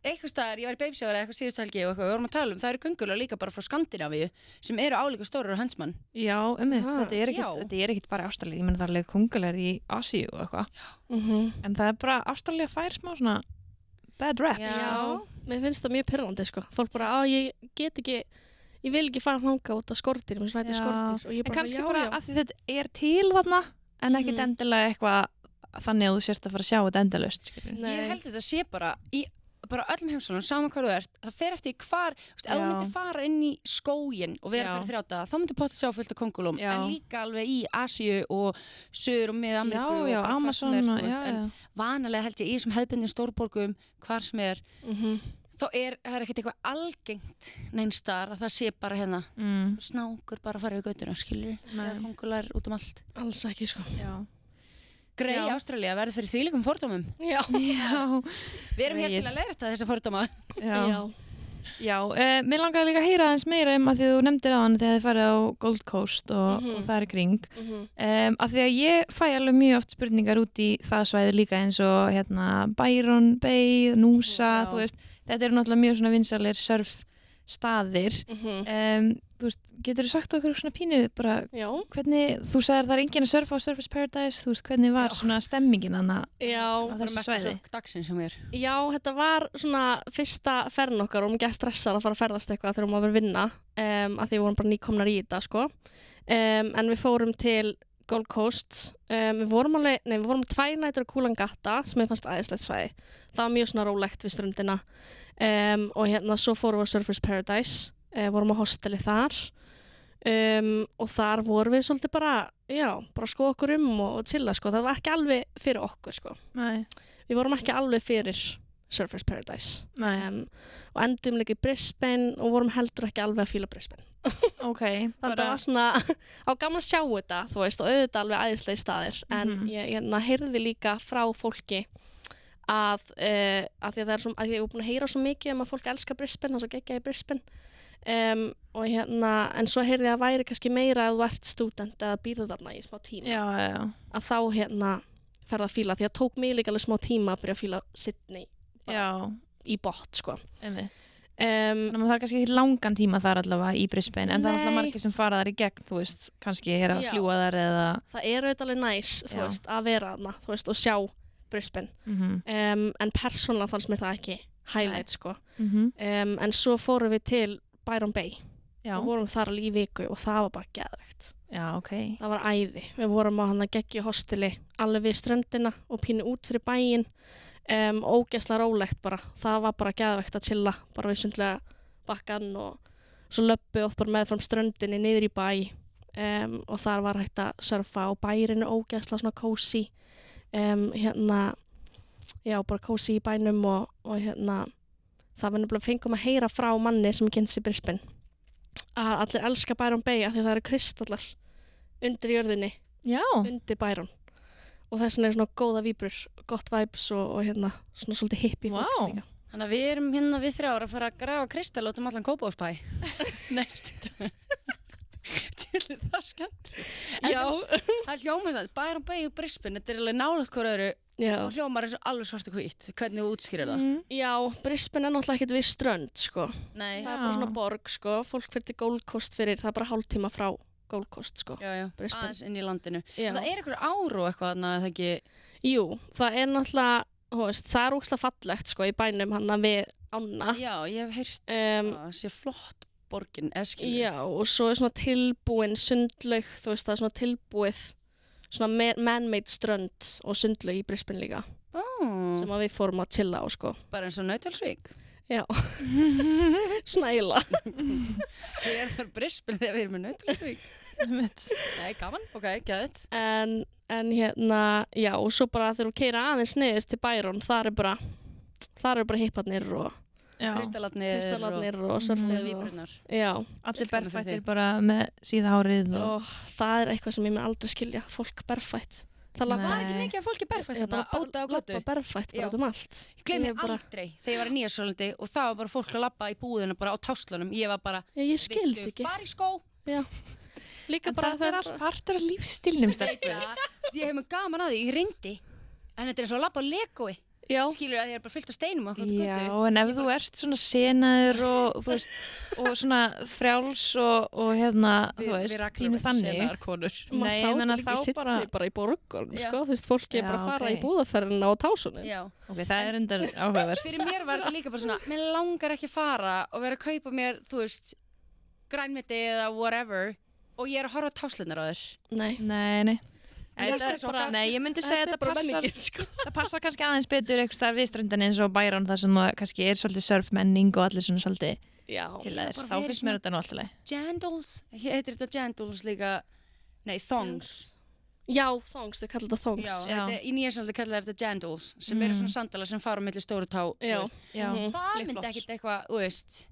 eitthvað staðar, ég var í babyshower eða eitthvað síðustu helgi og eitthvað, við vorum að tala það eru köngular líka bara frá Skandinavíu sem eru álíka stórar á Huntsman. Já, einmitt. Ah, já. Þetta er ekkert bara Ástralíu. Ég menn það er alveg kungulegar í Asíu og eitthvað. En það er bara Ástralía fær smá svona bad rap. Já. Mér finnst það mjög pirrandi sko. Fólk bara, ég get ekki, ég vil ekki fara þangað út á skordýr, mér slæti skordýr. Og ég En bara, kannski já, bara já. að því þetta er til þarna en ekkert endilega eitthvað þannig að þú sért að fara að sjá þetta endalaust. skilur. Nei. Ég held að þetta sé bara í bara öllum heimsálum, saman hvað þú ert það fer eftir hvar, þú veist, ef þú Já. myndir fara inn í skógin og vera Já. fyrir 3 daga þá myndir potið sjá fullt af kongulum Já. en líka alveg í Asíu og Suður og Mið-Ameríku Já, og bara hvar sem er, Amazon þú veist, já, en vanalega held ég í þessum hefðbundin stórborgum hvar sem er, þá það er ekkert eitthvað algengt neinstar að það sé bara hérna snákur bara að fara yfir göttuna, skilur eða kongular út um allt. Alls ekki sko. Já. Grey Já. Ástralía verður fyrir þvílíkum fordómum. Já. Já. Við erum hér Greyið. til að læra þetta þessa fordóma. Já. Já, mér langaði líka að heyra aðeins meira að því þú nefndir á hann þegar þið farið á Gold Coast og það er í kring að því að ég fæ alveg mjög oft spurningar út í það svæði líka eins og hérna Byron Bay, Noosa, Já. þú veist, þetta eru náttúrulega mjög svona vinsalir surf staðir þú veist, getur þú sagt okkur svona pínu bara Já. hvernig, þú sagðir það er enginn að surfa á Surfers Paradise, þú veist, hvernig var svona stemmingin hana Já. á þessu svæði? Dagsins sem er. Já, þetta var svona fyrsta ferðin okkar og hún ekki stressað að fara að ferðast eitthvað þegar hún var að vera að vinna af því við vorum bara nýkomnar í þetta sko. En við fórum til Gold Coast við vorum 2 nætur á Coolangatta sem ég fannst æðislegt svæði. Það var mjög svona rólegt við ströndina og hérna svo fórum við á Surfers Paradise vorum á hosteli þar og þar vorum við svolítið bara skoða okkur og chilla sko. Það var ekki alveg fyrir okkur sko. Nei. Við vorum ekki alveg fyrir Surfers Paradise og endum líka í Brisbane og vorum heldur ekki alveg að fíla Brisbane. Ok, Þannig að það var svona á gaman að sjá þetta, þú veist, og auðvitað alveg æðislegi staðir en ég heyrði líka frá fólki að því að það er svo, að ég hef búin að heyra svo mikið að fólk elskar Brisbane, það er svo geggjað í Brisbane og en svo heyrði ég að væri kannski meira að þú ert stúdent eða býrðu þarna í smá tíma já. að þá ferða að fíla því að tók mig líka alveg smá tíma að byrja að fíla Sydney í botn sko. Einmitt. Þannig að maður þarf kannski ekki langan tíma þar allavega í Brisbane en það er alltaf Nei. margir sem fara þar í gegn, þú veist, kannski er að Já. fljúa þar eða Það er auðvitað alveg næs þú Já. veist, að vera þarna þú veist, og sjá Brisbane en persónulega fannst mér það ekki highlight sko. En svo fórum við til Byron Bay Já. og vorum þar alveg í viku og það var bara geðvegt. Já, ok. Það var æði. Við vorum á hann að geggju hosteli alveg við ströndina og pínu út fyrir bæinn ógeðslega rólegt bara. Það var bara geðvegt að chilla bara við sundlega bakkan og svo löppuð oft bara meðfram ströndinni niður í bæ og þar var hægt að surfa og bærinu ógeðslega svona cozy bara cozy í bænum og það var nefnilega fengum að heyra frá manni sem kynnt sér Brisbane að allir elska Byron Bay af því að það eru kristallar undir jörðinni Já. undir Byron og þess vegna er svona góða víbrur, gott vibes og svona svolítið hippie fólk Vá. líka. Þannig að við erum hérna við 3 ára að fara að grafa kristall út um allan Kópavogsbæ. Næst. Til það skemmt. Já. Það hljómar það, Byron Bay og Brisbane, þetta er alveg nálægt hvort öðru Já. og hljómar eins og alveg svartu hvítt. Hvernig þú útskýrir það? Já, Brisbane er náttúrulega ekkert við strönd, sko. Nei. Það er bara svona borg, sko. Fólk fyrir til Gold Coast fyrir, það er bara hálftíma frá Gold Coast, sko. Já, Brisbane. aðeins inn í landinu. Já. Það er einhver ár og eitthvað, þannig að það ekki... Jú, það er náttúrulega, þú veist, það er ógeðslega fallegt, sko, í bænum hann við ána. Já, ég hef heyrt það sé flott borgin, eskilur. Já, og svo er svona tilbúin sundlaug, þú veist, það er svona tilbúið svona man-made strönd og sundlaug í Brisbane líka sem að við fórum að chilla á, sko. Bara eins og Nauthólsvík. Já. Svona eiginlega. Við erum bara Brisbane þegar við erum með Nauthólsvík. Nei, gaman, ok, geðið. En hérna, já, og svo bara þegar þú keyrir aðeins niður til Byron, þar eru bara hipparnir og kristallarnir og surfið og víbrurnar. Já. Allir berfættir bara með síðahárið Og það er eitthvað sem ég mun aldrei skilja, fólk berfætt. Það Var ekki mikið af fólki berfætt þarna úti á götu? Labba berfætt bara um allt. Ég gleymi aldrei þegar ég var í Nýja-Sjálandi og það var bara fólk að labba í búðina bara á táslunum. Ég var bara, Ég skildi ekki. Far í skó. Já. Líka En bara það er allt partur af lífstílnum stelpur. Ég hef mjög gaman að því, ég reyndi. En þetta er eins og að labba á Legoi. Já. Skilur að ég er bara fyllt af steinum á götu. Já, en ef þú ert svona senaður og þú veist, og svona frjáls og hérna, þú veist, pínu þannig. konur. Maður sá ég meina þetta líka í þá Sydney bara í borgunum, Já. sko. Þú veist, fólki er bara að fara í búðaferðina á tásunum. Já. Ok, það er undar áhugavert. Fyrir mér var þetta líka bara svona, mér langar ekki að fara og vera að kaupa mér, þú veist, grænmeti eða whatever og ég er að horfa á táslunar á þér. Nei. Nei. Þetta er bara- Nei, ég myndi segja Þetta er þetta bara passar, menningin, sko. það passar kannski aðeins betur eitthvað starf við ströndinni eins og Byron þar sem það kannski er svolítið surfmenning og allir svona svolítið Já. til þess. bara Þá verið finnst mér þetta nú alltaf leið. Jandals, heitir þetta jandals líka, nei, thongs. Já, thongs, þau kallar þetta thongs. Já, Já. þetta, í Nýja-Sjálandi kallar þetta jandals sem eru svona sandalar sem fara á milli stóru tá. þú Já. veist. Já, Það myndi flip-flops. ekkit eitthvað, þú veist,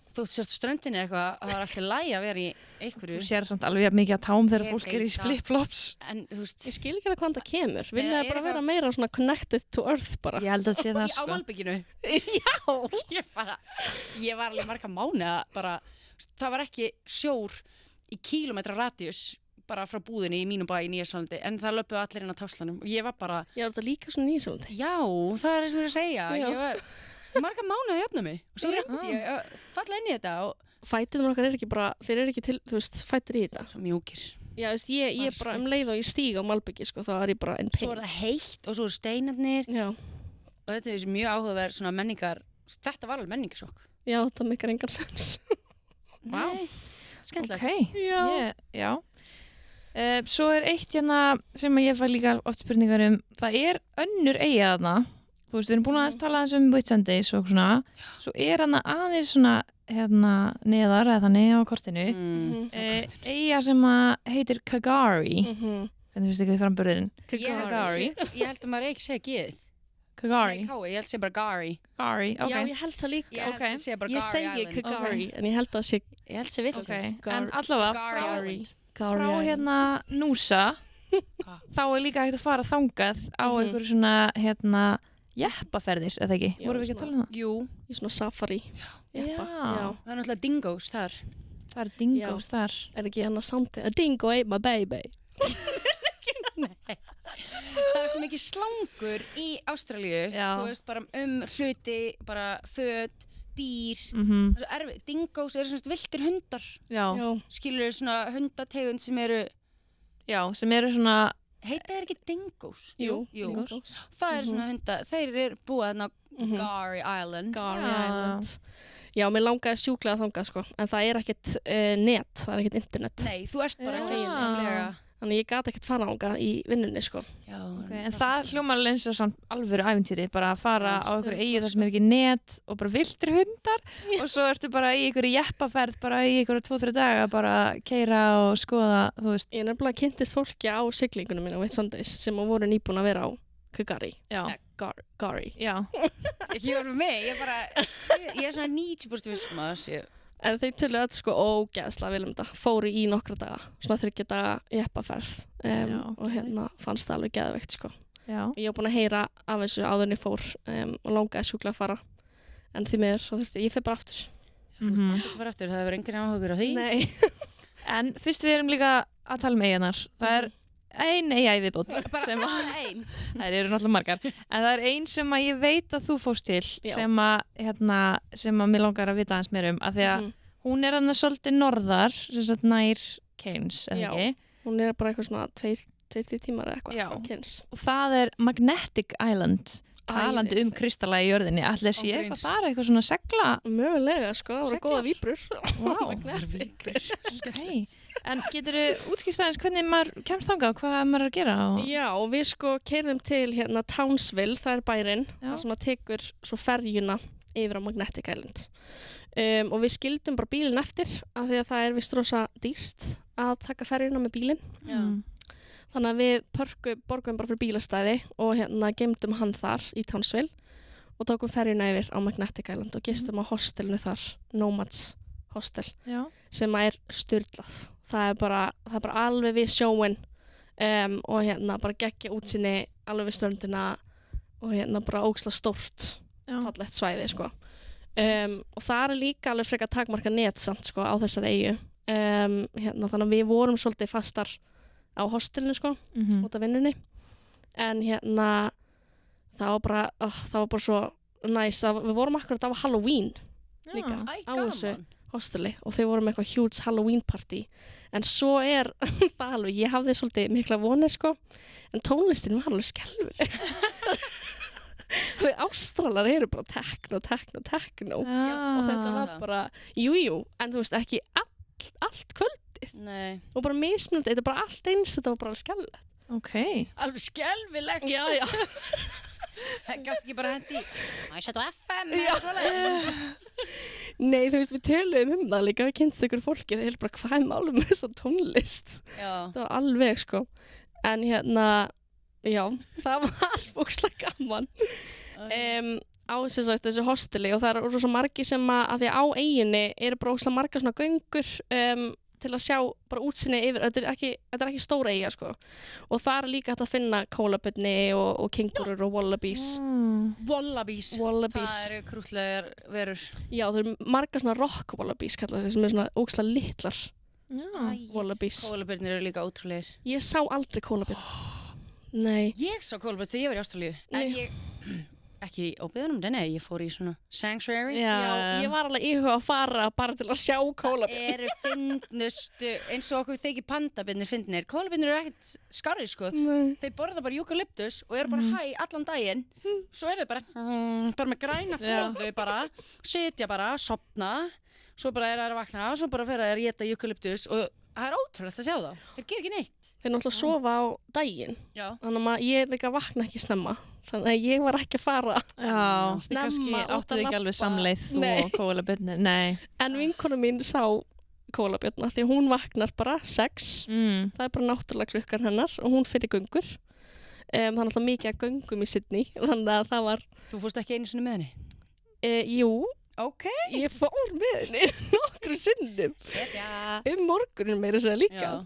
þú sért ströndinni eitthvað, það var alltaf lægi að vera í einhverju. Þú sér samt alveg jafn mikið að tám þegar Ég fólk er í veit það. flip-flops. En þú veist, Ég skil ekki alveg hvaðan það kemur. Vilja Eða það bara er vera eitthvað- meira svona connected to earth bara. Ég held að sé það á sko. Malbygginu. Já. Ég var alveg marga mánuða bara, það var ekki sjór í kílómetra radíus bara frá búðinni í mínum bæ í Nýja-Sjálandi en það löpuðu allir inn á táslanum og ég var bara, Ég er þetta líka svona nýjasjóndi. já, það er það sem ég er að segja. Já. Ég var marga mánuða að jöfna mig og svo reyndi ég að falla inn í þetta og Fæturinn okkar er ekki bara, þeir eru ekki til, þú veist, fætur í þetta. svo mjúkir. Já, veist, ég er bara um leið og ég stíg á Malbyggi, sko, þá er ég bara in Svo pain. er það heitt og svo eru steinarnir Já, og þetta er þessi mjög áhugaverð svona menningar, þetta var alveg menningasokk. já, þetta meikar engan sens. Vá. Nei, skemmtilegt. Ok, Já. já. Svo er eitt hérna sem að ég fæ líka oft spurningar um. Það er önnur eyja þarna. Þú veist, við erum búin að tala aðeins um Whitsundays og svona. Svo er hana aðeins svona hérna neðar eða þannig á kortinu. Mm. Eyja sem að heitir Kagari. Hvernig finnst þið ekki framburðurinn? Kagari. Ég held að maður ekki segja geðið. Kagari. Nei, Kái, ég held að segja bara Gari. Kagari, ok. Já, ég held það líka. Ég held Ok. að segja bara Ég Gari segi Island. Kagari, en ég held að sé Ég held að segja vilt. Ok, Gar- en allavega Gari frá, Island. frá hérna Núsa þá er líka hægt að fara þangað á einhverju svona hérna jeppaferðir, eða ekki? Já, Vorum við ekki að tala um það? Jú, í svona safari. Já, Já. það er náttúrulega dingos þar. það er dingos þar. Er ekki hann að samtið? A dingo ate my baby. Það er svo mikið slangur í Ástralíu. Já. Þú veist, bara hluti, bara föt, dýr. Mm Það er svo erfið. Dingos eru svona viltir hundar. Já, Já. Skilur svona hundategund sem eru, já, sem eru svona heita þeir ekki dingos? Jú, Jú. dingos. Það er svona hundar, þeir eru búið þarna á Mhm. Gari Island. Gari Já. Island. Já, mér langaði sjúklega þangað, sko. En það er ekkert net, það er ekkert internet. Nei, þú ert bara Já. geisamlega. Þannig ég gat ekkert fara þangað í vinnunni, sko. Já, okay, en það hljómar alveg eins og samt alvöru æfintýri, bara að fara á einhverju eyju þar sem er ekki net og bara viltir hundar og svo ertu bara í einhverju jeppaferð bara í einhverju 2-3 daga bara að keyra og skoða, þú veist. Ég nefnilega kynntist fólki á siglingunum minna á Whitsundays sem voru nýbúin að vera á Kagari. Já, Gari. já, Ekki voru með mig, ég er svona 90% vissum að það sé. En þau töluðu öll sko ógeðslega vel um þetta. Fóru í nokkra daga, svona 3 daga jeppaferð Já, og hérna fannst það alveg geðveikt, sko. já. Ég var búin að heyra af þessu áður en ég fór og langaði sjúklega að fara. En því miður, svo þurfti ég fer bara aftur. Þú ert bara eftir, það hefur enginn áhugur á því. Nei. En fyrst við erum líka að tala um eyjarnar, það er ein eyja í viðbót sem að, ein. þær eru náttúrulega margar, en það er ein sem að ég veit að þú fórst til Já. sem að, hérna, sem að mér langar að vita aðeins meir um, af því að Mhm. hún er hann svolítið norðar, sem sagt nær Keynes, eða Já. ekki? Hún er bara eitthvað svona 2-3 tímar eða eitthvað Já. frá Keynes. Og það er Magnetic Island, talandi veist um kristalla í jörðinni, allir sé Án eitthvað gríns. þar, eitthvað svona segla. Mögulega, sko, það voru Seglar. góða víbrur. Vá, okay. En getur þú útskýrt aðeins hvernig maður kemst þangað og hvað maður er að gera? Og... Já, og við sko keyrðum til hérna Townsville, það er bærinn, Já. það sem að tekur svo ferjuna yfir á Magnetic Island. Og við skildum bara bílinn eftir af því að það er vist rosa dýrt að taka ferjuna með bílinn. Þannig að við borgum bara fyrir bílastæði og geymdum hann þar í Townsville og tókum ferjuna yfir á Magnetic Island og gistum á hostelinu þar, Nomads hostel, sem er sturlað. Það er bara alveg við sjóin og bara geggja útsinni alveg við ströndina og bara ógeðslega stórt fallegt svæði sko. Og það er líka alveg frekar takmarka net samt sko á þessari eyju. Þannig að við vorum svolítið fastar á hostelinu sko út af vinnunni en það var bara svo næs að við vorum akkurat á Halloween líka á þessu hosteli og þau voru með eitthvað huge Halloween party en svo er það alveg, ég hafði svolítið mikla vonir sko en tónlistin var alveg skelfileg. Þau Ástralar eru bara techno og þetta var bara jú, en þú veist ekki allt kvöldið og bara mismunandi, þetta er bara allt eins, þetta var bara skelfilegt. Alveg skelfilegt. Já. Gafst ekki bara hendi Má ég setja á FM eða svoleiðis? Nei, þú veist, við töluðum það líka, við kynnst ykkur fólki, þau hefur bara hvað er málum með þessa tónlist. Það var alveg sko en já, það var ógeðslega gaman á þessu hosteli og það eru svo margir sem að því á eyjunni eru bara ógeðslega margar svona göngur til að sjá bara útsinni yfir, þetta er ekki stór eyja sko og það er líka hægt að finna kólabirni og kengurur og wallabies. Wallabies. Það eru krúttlegar verur. Já, það eru margar svona rock wallabies kallað þeir sem eru svona ógeðslega litlar wallabies. Kólabirnir eru líka ótrúlegir. Ég sá aldrei kólabirn. Nei. Ég sá kólabirn þegar ég var í Ástralíu. En ég ekki óbyðunum, nei, ég fór í svona sanctuary. Já, ég var alveg íhuga að fara bara til að sjá kólabirn. Það eru fyndnustu, eins og okkur þykir pandabirnir fyndnir. Kólabirnir eru ekkert skárri, sko. Þeir borða bara eukalyptus og eru bara hæ allan daginn. Svo eru þau bara með græna flóðu bara, sitja bara, sopna, svo bara er það að vakna, svo bara fer að éta eukalyptus og það er ótrúlegt að sjá það. Þeir gera ekki neitt. Þeir náttúrulega sofa á daginn. Þannig að ég líka vakna ekki snemma. Þannig að ég var ekki að fara snemma og áttu ekki alveg samleið og kólabirni, En vinkona mín sá kólabirna því hún vaknar bara 6 það er bara náttúrulega klukkan hennar og hún fyrir göngur það er alltaf mikið að göngum í Sydney þannig að það var Þú fórst ekki einu sinni með henni? Jú, ég fór með henni nokkru sinnum morgunin meira svo líka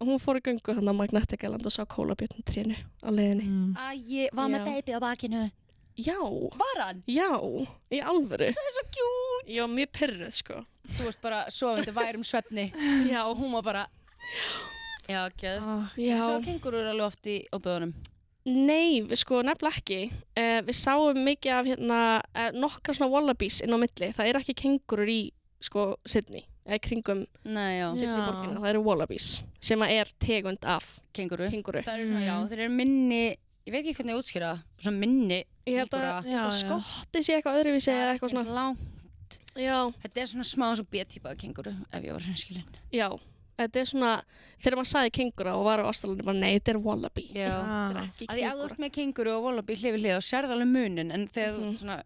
og hún fór í göngu hann á Magnetic Island og sá kólabjörn trénu á leiðinni. Ég var með baby á bakinu. Já. Var hann? Já, í alvöru. Það er svo cute. Já, mjög pirruð sko. Þú varst bara sofandi værum svefni. Já. Og hún var bara, já, geðvægt. Já. Svo kengurur alveg oft á böðunum? Nei, sko nefnilega ekki. Við sáum mikið af nokkra svona wallabies inn á milli. Það er ekki kengurur í sko Sydney. Eða kringum Sydney borgina, það eru wallabies sem er tegund af kenguru. Það eru svona, þeir eru minni, ég veit ekki hvernig ég útskýra það, svona minni ég held að skotti sé eitthvað öðruvísi eða eitthvað svona langt. Þetta er svona smá svo B-típa kenguru ef ég var hreinskilin. Já, þetta er svona þegar maður sagði kengura og var á Ástralíu bara nei, þetta er wallaby. Þetta er ekki kengura. Ef þú ert með kenguru og wallaby hlið við hlið og sérð alveg munin en þegar þú svona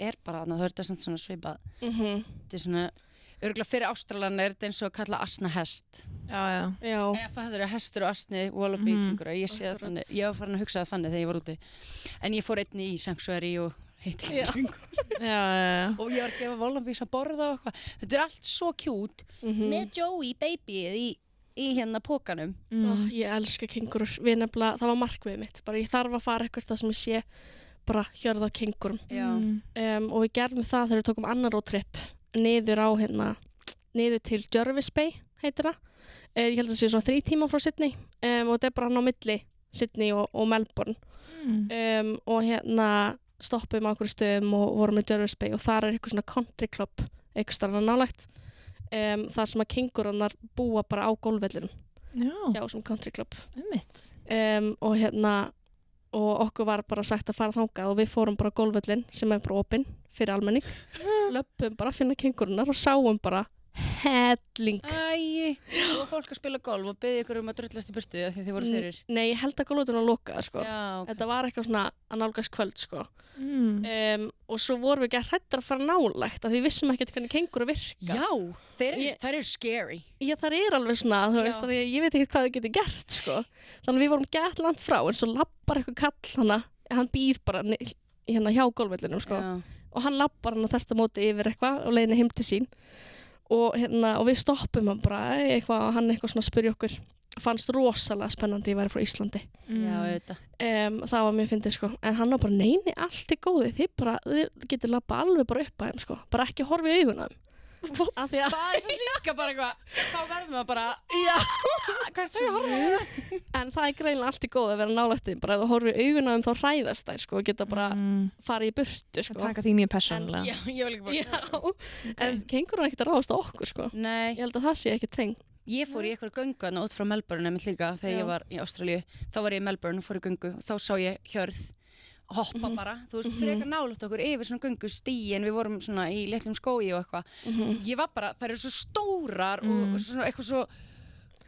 er bara þarna, þá er þetta svona svipað. Þetta er svona örugglega fyrir Ástralana er þetta eins og að kalla asna hest. Já. Það eru hestur og asni, wallaby, kenguru. Ég sé það þannig. Ég var farin að hugsa það þannig þegar ég var úti. En ég fór einni í sanctuary og heiti kenguru. Og ég var að gefa wallabys að borða og eitthvað. Þetta er allt svo cute. Með Joey babyið í hérna pókanum. Ég elska kengurur. Það var markmiðið mitt. Bara ég þarf að fara eitthvað það sem ég sé bara hjörð á kengurum. Og við gerðum það þegar við tókum annar roadtrip niður á niður til Jervis Bay heitir það. Ég held að það sé svona 3 tíma frá Sydney og þetta er bara hann á milli Sydney og Melbourne og stoppum á okkur stöðum og vorum með Jervis Bay og þar er eitthvað svona country club eitthvað starra nálægt þar sem að kengurunnar búa bara á gólfvellinum hjá sem country club og okkur var bara sagt að fara þangað og við fórum bara á gólfvöllin sem er bara opinn fyrir almenning löpum bara að finna kengurunar og sáum bara helling. Æ, og fólk að spila golf og byggja ykkur að drullast í burtu því þið voru fyrir. Nei, ég held að golfvöllurinn var lokaður, sko. Já, ok. Þetta var eitthvað svona að nálgast kvöld, sko. Og svo vorum við ekki hræddar að fara nálægt af því við vissum ekkert hvernig kengúrur virka. Já, þær eru scary. Já, það alveg svona, þú veist, að ég veit ekkert hvað þið getur gert, sko. Þannig að við vorum gett langt frá, en svo lappar eitthvað kall hann býr bara hérna hjá golfvellinum, sko. Já. Og hann lappar hann þvert á móti yfir eitthvað og leiðinni heim til sín. Og við stoppum hann bara eitthvað og hann eitthvað svona spurði okkur. Fannst rosalega spennandi að vera frá Íslandi. Já, auðvitað. Það var mjög fyndið, sko. En hann var bara, neini, allt er góði. Þið getur lappa alveg bara upp að þeim, sko. Bara ekki horfa í augun á þeim. Það er svo líka bara eitthvað, þá verðum við bara, Já. Hvað er það að horfa? En það er greinilega allt í góði að vera nálægt þeim. Bara ef þú horfir í augun á þeim þá hræðast þær, sko. Og geta bara farið í burtu, sko. Það taka því mjög persónulega. Já, ég vil ekki bara. Já. En kengúrur ekkert að ráðast á okkur, sko. Nei. Ég held að það sé ekki teng. Ég fór í eitthvað göngu þarna út frá Melbourne einmitt líka þegar ég var í Ástralíu. Þá var ég í Melbourne og fór í göngu og þá sá ég hjörð hoppa bara, þú veist, fyrir eitthvað nálægt okkur yfir svona göngustíin, við vorum svona í litlum skói og eitthvað. Ég var bara, þær eru svo stórar og svona eitthvað svo,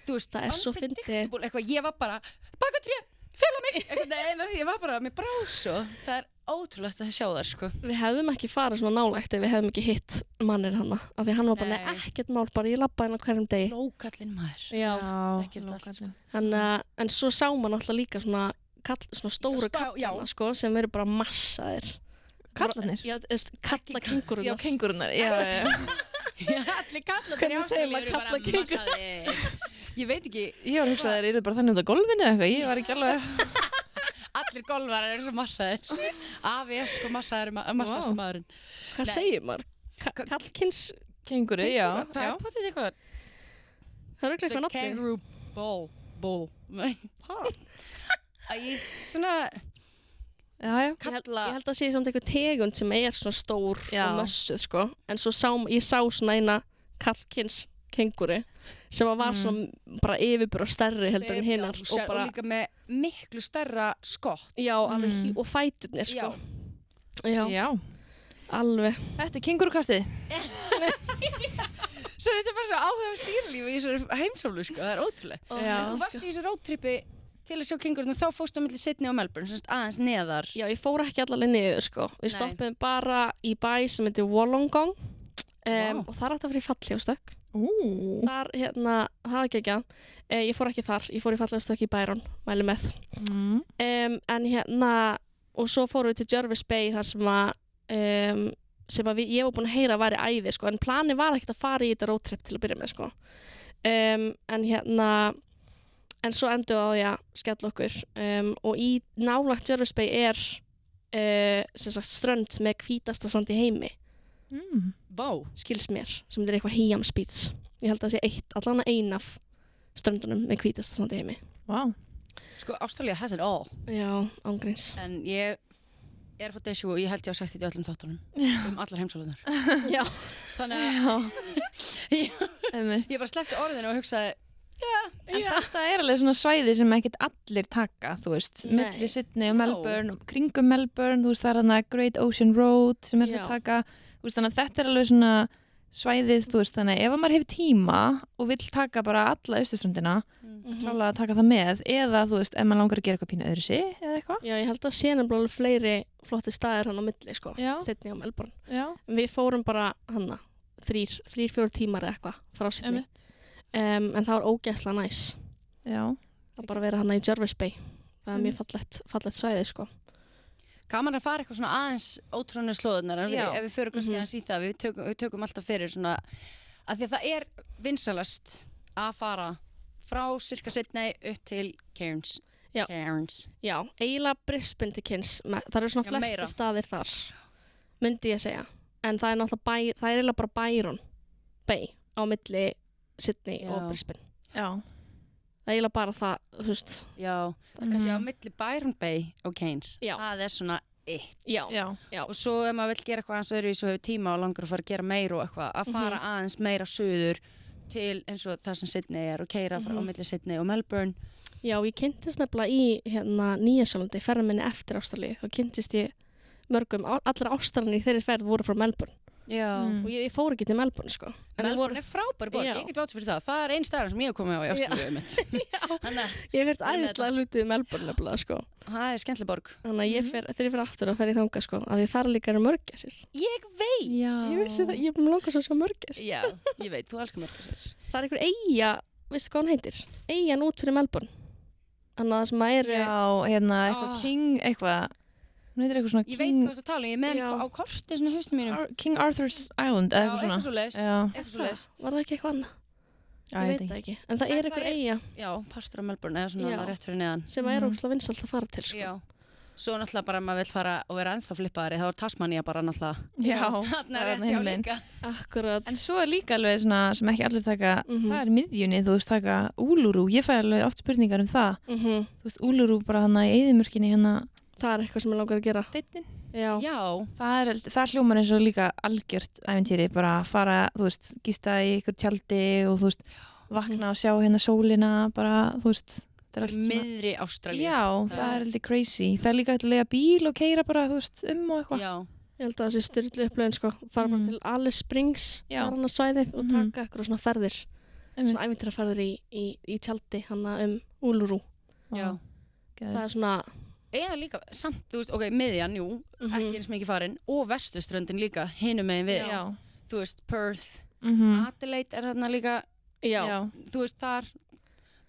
þú veist, Það er svo fyndið. unpredictable, eitthvað, ég var bara, baka tré, fela mig, eitthvað, nei, ég var bara, mér brá svo. Það er ótrúlegt að sjá þær, sko. Við hefðum ekki farið svona nálægt ef við hefðum ekki hitt mannir hana. Af því hann var bara, Nei. nei, ekkert mál, bara ég labba hann á hverjum degi. Lókallinn maður. Já. Þekkir þetta allt, sko. En svo sá maður náttúrulega líka svona stóru kallana, sko, sem eru bara massaðir. Kallarnir? Já, kalla kengúrunar. Já, kengurunar, já. Já, allir kallar Hvernig segir maður kalla kengúrur? Ég veit ekki, Ég var að hugsa að þeir eru bara þannig út á golfinu eða eitthvað, ég var ekki alveg... allir golfarar eru svo massaðir. Afi er sko massaðasti maðurinn. Hvað Nei. segir maður? Kallkins, Kenguru, já. Það er potið eitthvað. það er eitthvað nafni. Kangaroo bull. Nei, Æ, svona Já, já. Ég kalla. held að sé samt eitthvað tegund sem er svona stór Já. og mössuð, sko. En svo ég sá svona eina kallkins kengúru sem var svona bara yfirbúr og stærri heldur en hinnar. Og líka með miklu stærra skott. Já, alveg, og fæturnir, sko. Já. Já. Alveg. Þetta er kengurukastið. Svo þetta er bara svo áhugavert dýralíf í þessari heimsálfu, sko. Það er ótrúlegt. Já. Þú varst í þessu roadtripi til að sjá kengurinn og þá fórstu á milli Sydney og Melbourne, semst aðeins neðar. Já, ég fór ekki allavega niður, sko. Við Nei. stoppum bara í bæ sem heitir Wollongong Vá. og það er hægt að fara í fallhljóðstökk. Þar, það var ekki ekki að. Ég fór ekki þar, ég fór í fallhljóðstökk í Byron, mæli með. En og svo fórum við til Jervis Bay þar sem að ég var búin að heyra að væri æði, sko. En planið var ekkert að fara í þetta roadtrip til að byrja með, sko. En svo endur á því að skella okkur og í nálægt Jervis Bay er sem sagt strönd með hvítasta sand í heimi, Vá. skils mér, sem er eitthvað Hiams Beach. Ég held að það sé allan ein af ströndunum með hvítasta sand í heimi. Vá. Sko, Australia has it all. Já, ángríns. En ég er að fá þessu og ég held ég að sagt þetta í öllum þáttunum allar heimsálfunar. Já. Þannig að Einmitt. ég bara sleppti orðinu og hugsaði En þetta er alveg svona svæði sem ekkert allir taka, þú veist, Nei. milli Sydney og Melbourne og kringum Melbourne, þú veist, það er þarna Great Ocean Road sem er Já. að taka, þú veist, þannig að þetta er alveg svona svæðið, þú veist, þannig að ef maður hefur tíma og vill taka bara alla austurströndina, klálega að taka það með, eða þú veist, ef maður langar að gera eitthvað pínu öðru sig eða eitthvað. Já, ég held að sé nefnilega fleiri flotti staðir hann á milli, sko. Já. Sydney og Melbourne. Já, Við fórum bara hanna 3-4 tímar eða eitthvað frá Sydney. En það var ógeðslega næs. Já. Það bara vera hana í Jervis Bay. Það er mjög fallegt svæði, sko. Gaman að fara eitthvað svona aðeins ótrúinu slóðunar en Já. ef við förum kannski aðeins í það við tökum alltaf fyrir svona að því að það er vinsalast að fara frá cirka Sydney upp til Cairns. Já. Cairns. Já, eiginlega Brisbane til Cairns. Það eru svona Já, flesti meira. staðir þar, myndi ég segja. En það er náttúrulega það er eiginlega bara Byron Bay á milli Sydney Já. og Brisbane. Já. Það er eiginlega bara það, þú veist. Já, það er kannski á milli Byron Bay og Cairns. Já. Það er svona eitt. Já. Já. Og svo ef maður vill gera eitthvað aðeins öðru í svo hefur tíma og langar að fara að gera meira og eitthvað að fara aðeins meira suður til eins og það sem Sydney er og keyra á milli Sydney og Melbourne. Já, ég kynntist nefnilega í Nýja-Sjálandi ferðinni eftir Ástralíu. Þá kynntist ég mörgum, allra Ástralinir í þeirri ferð voru frá Melbourne. og ég fór ekki til Melbourne sko. En Melbourne er frábær borg, Já. ég get vátt fyrir það. Það er einn staðar sem ég hef komið á í Ástralíu mitt. Ég hef verið æðislega hlutið Melbourne nefnilega sko. Það er skemmtileg borg. Þannig að þegar ég fer aftur að fer í þanga sko, að því þar líka eru mörgæsir. Ég veit! Já. Ég vissi það, ég er langar svo að sjá mörgæsir. Já, ég veit, þú elskar mörgæsir. Það er einhver eyja, veistu hvað hann heitir? Eyjan út fyrir Melbourne. Þannig að það sem að eru... Já, hérna, eitthvað King, eitthvað, hún heitir eitthvað svona Ég veit hvað það tala, ég með Já. á korti svona haustum mínum. King Arthur's Island, eða Já, eitthvað svona. eitthvað svoleiðis. Já, Eitthvað svoleiðis. Var það ekki eitthvað annað? já, Ég veit það ekki. En það En er einhver eyja Já, partur af Melbourne, eða svona Já. rétt fyrir neðan. sem er óslega vinsalt að fara til sko. Já. Svo náttúrulega bara ef maður vill fara og vera ennþá flippaðari, þá er Tasmania bara náttúrulega. já, Þarna er það er rétt hjá hinum megin. líka. Akkurat. En svo er líka alveg svona sem ekki allir taka, Mhm. það er miðjunni, þú veist, taka Uluru, ég fæ alveg oft spurningar um það. Þú veist, Uluru bara hana í eyðimörkinni hérna Það er eitthvað sem ég langar að gera. steinnin. Já. Já, Það hljómar eins og líka algjört æventýri, bara að fara, þú veist, gista í ykkur tjaldi og þú veist, vakna og sjá hérna sólina, bara, þú veist, þetta er allt svona. miðri Ástralíu. Já, það er heldur crazy. Það er líka hægt að lega bíl og keira bara, þú veist, og eitthvað. Já. Ég held að það sé styrlu upplöðin sko. Fara bara til Alice Springs, Já. fara hann að svæðið og taka eitthvað svona ferðir. Einmitt. Svona ævintýraferðir í tjaldi hann Uluru. Já. Það er svona... Eða líka, samt, þú veist, ok, miðjan, jú, ekki eins mikið farin, og vestuströndin líka, hinum megin við. Já. Þú veist, Perth, Mhm. Adelaide er þarna líka, Já. þú veist, það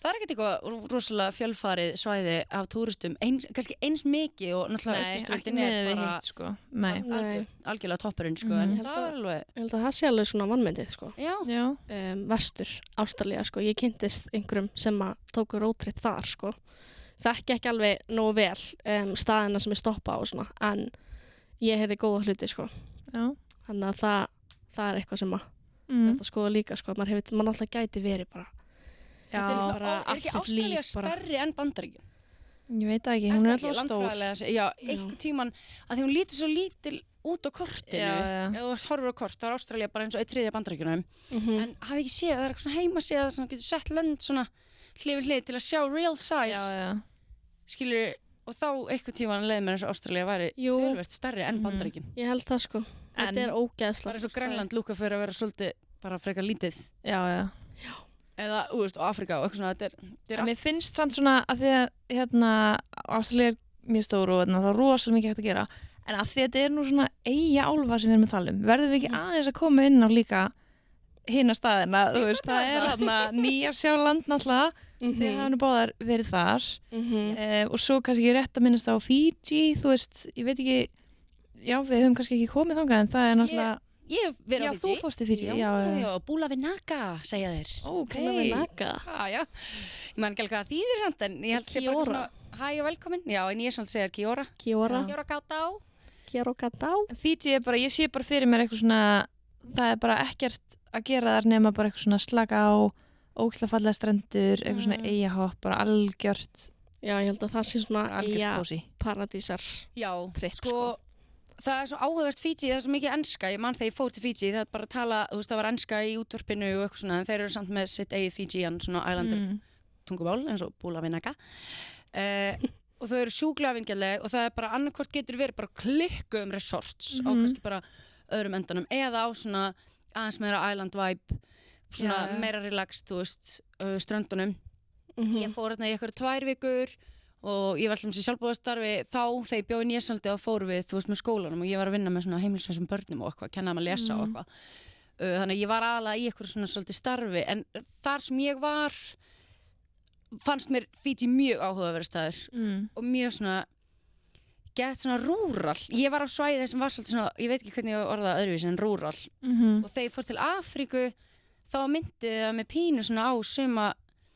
er ekkert eitthvað rosalega fjölfarið svæði af túristum, kannski eins mikið og náttúrulega Nei, ekki vestuströndin með er við bara hitt, sko. Nei. Nei. algjörlega toppurinn, sko, Mhm. en Ég held það að- er alveg, Ég held að það sé alveg svona vannmyndið sko. já, Já. Vestur Ástralía sko. Ég kynntist einhverjum sem að tóku roadtrip þar sko. Þekki ekki alveg nógu vel staðina sem ég stoppa á og svona, en ég heyrði góða hluti sko. Já. Þannig að það er eitthvað sem að Mm. þetta skoða líka sko. Maður alltaf gæti verið bara Já. þetta er, bara er allt ekki sitt Ástralía líf bara. stærri en Bandaríkjun? Ég veit það ekki, hún er alltaf stór. Landfræðilega sé- Já, einhvern tíman, að því hún lítur svo lítil út á kortinu, Já. ef þú horfur á kort, þá er Ástralía bara eins og 1/3 Bandaríkjunum, Mhm. en hafi ekki séð, það er eitthvað svona heimasíða sem getur sett lönd svona hlið við hlið til að sjá real size, Já. skilur, og þá einhvern tíman leið mér eins og Ástralía væri Jú. tölvert stærri en Mhm. Bandaríkin. Ég held það sko. En- Þetta er ógeðslega Það er eins og stórt svæði. Grænland lúka fyrir að vera svolítið bara frekar lítið, Já. eða, þú veist, og Afrika og eitthvað svona, þetta er En mér finnst samt svona að því að hérna, Ástralía er mjög stór og það er rosalega mikið hægt að gera, en að því að þetta er nú svona eiga álfa sem við erum að tala um, verðum við ekki aðeins að koma inn á líka hina staðina, þú veist, það er þarna Nýja-Sjáland náttúrulega, því að hafa nú báðar verið þar, og svo kannski rétt að minnast á Fiji, þú veist, ég veit ekki, já, við höfum kannski ekki komið þangað, en það er náttúrulega, Ég hef verið já, á þú Fiji. fórst til Fiji, Já, Bula Vinaka, segja þeir. ok, Já. Ég man ekki alveg hvað það þýðir samt, en ég held að sé bara Kiora. svona, hæ og velkomin. Já, en ég er svona að segja Kiora. Kiora. Kiora Gatá. Kiora Gatá. Fiji er bara, ég sé bara fyrir mér eitthvað svona, það er bara ekkert að gera þar nema bara eitthvað svona slaka á, ógeðslega fallega strendur, eitthvað svona eigahopp, bara algjört, Já, ég held að það sé svona algjört kósi. paradísar. Já, Trip, sko, það er svo áhugavert Fiji, það er svo mikið enska. Ég man þegar ég fór til Fiji, það er bara að tala, þú veist, það var enska í útvarpinu og eitthvað svona, en þeir eru samt með sitt eigið Fijian, svona Islander tungumál, eins og Bula Vinaka. Og þau eru sjúklega vingjarleg og það er bara annarkvort getur verið bara klikku resorts á kannski bara öðrum endanum eða á svona aðeins meira island vibe, svona Já. meira relaxed, þú veist, ströndunum. Mhm. Ég fór hérna í eitthvað 2 vikur og ég var alltaf með sjálfbúðastarfi þá þegar ég bjóði í Nýja-Sjálandi og fór við, þú veist, með skólanum og ég var að vinna með svona heimilislausum börnum og eitthvað, kenna þeim að lesa og eitthvað. Þannig að ég var aðalega í eitthvað svona svolítið starfi, en þar sem ég var fannst mér Fiji mjög áhugaverður staður og mjög svona gett svona rúral. Ég var á svæði sem var svolítið svona, ég veit ekki hvernig ég orðaði öðruvísi en rúral og þegar ég fór til Afríku þá myndi það með pínu svona á suma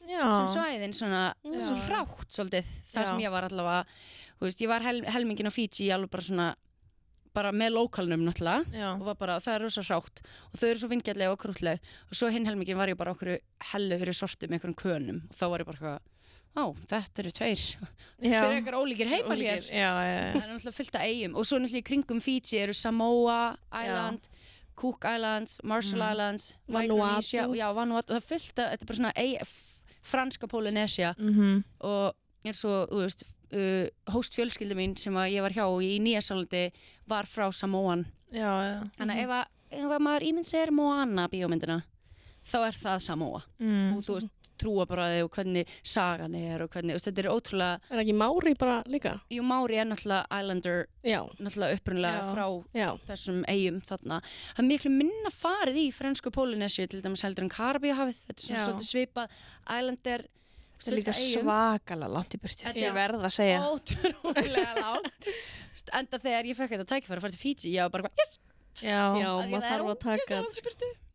sem svæðin svona, svo hrátt svolítið þar sem Já. ég var allavega, þú veist, ég var helmingin á Fiji alveg bara svona, bara með lókalnum náttúrulega Já. og var bara, það er rosa hrátt og þau eru svo vingjarlega og krútleg og svo hinn helmingin var ég bara okkur hellu fyrir sorti með einhverjum könum og þá var ég bara eitthvað, á, þetta eru 2 fyrir eitthvað ólíkir heimalíðar. Já. Það er náttúrulega fullt af eyjum og svo náttúrulega í kringum Fiji eru Samoa Island, Cook Islands, Marshall Islands, Micronesia, Vanuatu. já, Vanuatu, það er fullt af, þetta er bara svona franska Polynesia og eins og, þú veist, hóstfjölskylda mín sem að ég var hjá í Nýja-Sjálandi var frá Samoan. Já. Þannig að ef að ef maður ímynd sér Moana bíómyndina, þá það Samoa. Og þú veist, trúarbragðið og hvernig sagan og hvernig, þetta ótrúlega... ekki Mári bara líka? Jú, Mári náttúrulega Islander, náttúrulega upprunalega frá þessum eyjum þarna. Það miklu minna farið í frönsku Pólynesiu, til dæmis heldur en Karabíuhafið, þetta svona svolítið svipað, Islander... Þetta líka svakalega langt í burtu. Ég verð að segja. Ótrúlega langt. Enda þegar ég fekk þetta tækifæri að fara til Fiji, ég var bara, yes! Já, maður þarf að taka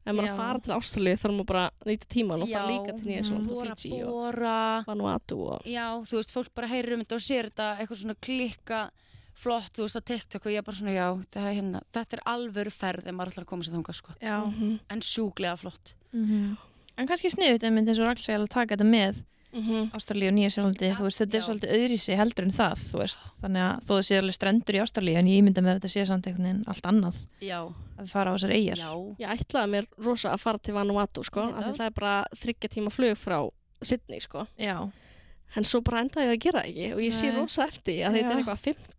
ef maður fara til Ástralíu þarf maður bara að nýta tíman og fara líka til Nýja-Sjálandi og Fiji og Vanuatu Já, þú veist, fólk bara heyrir þetta og sér þetta eitthvað svona klikka flott, þú veist, á TikTok og ég bara svona, þetta alvöru ferð ef maður ætlar að koma sér þangað, sko. En sjúklega flott. En kannski sniðut einmitt eins og Rakel segja að taka þetta með Ástralíu og Nýja-Sjálandi, þú veist, þetta svolítið öðruvísi heldur en það, þú veist, þannig að þó það sé alveg strendur í Ástralíu en ég ímynda mér að þetta sé samt einhvern veginn allt annað að fara á þessar eyjar. Ég ætlaði mér rosa að fara til Vanuatu, sko, af því það bara 3 tíma flug frá Sydney, sko. En svo bara endaði ég að gera ekki og ég sé rosa eftir að þetta eitthvað 5.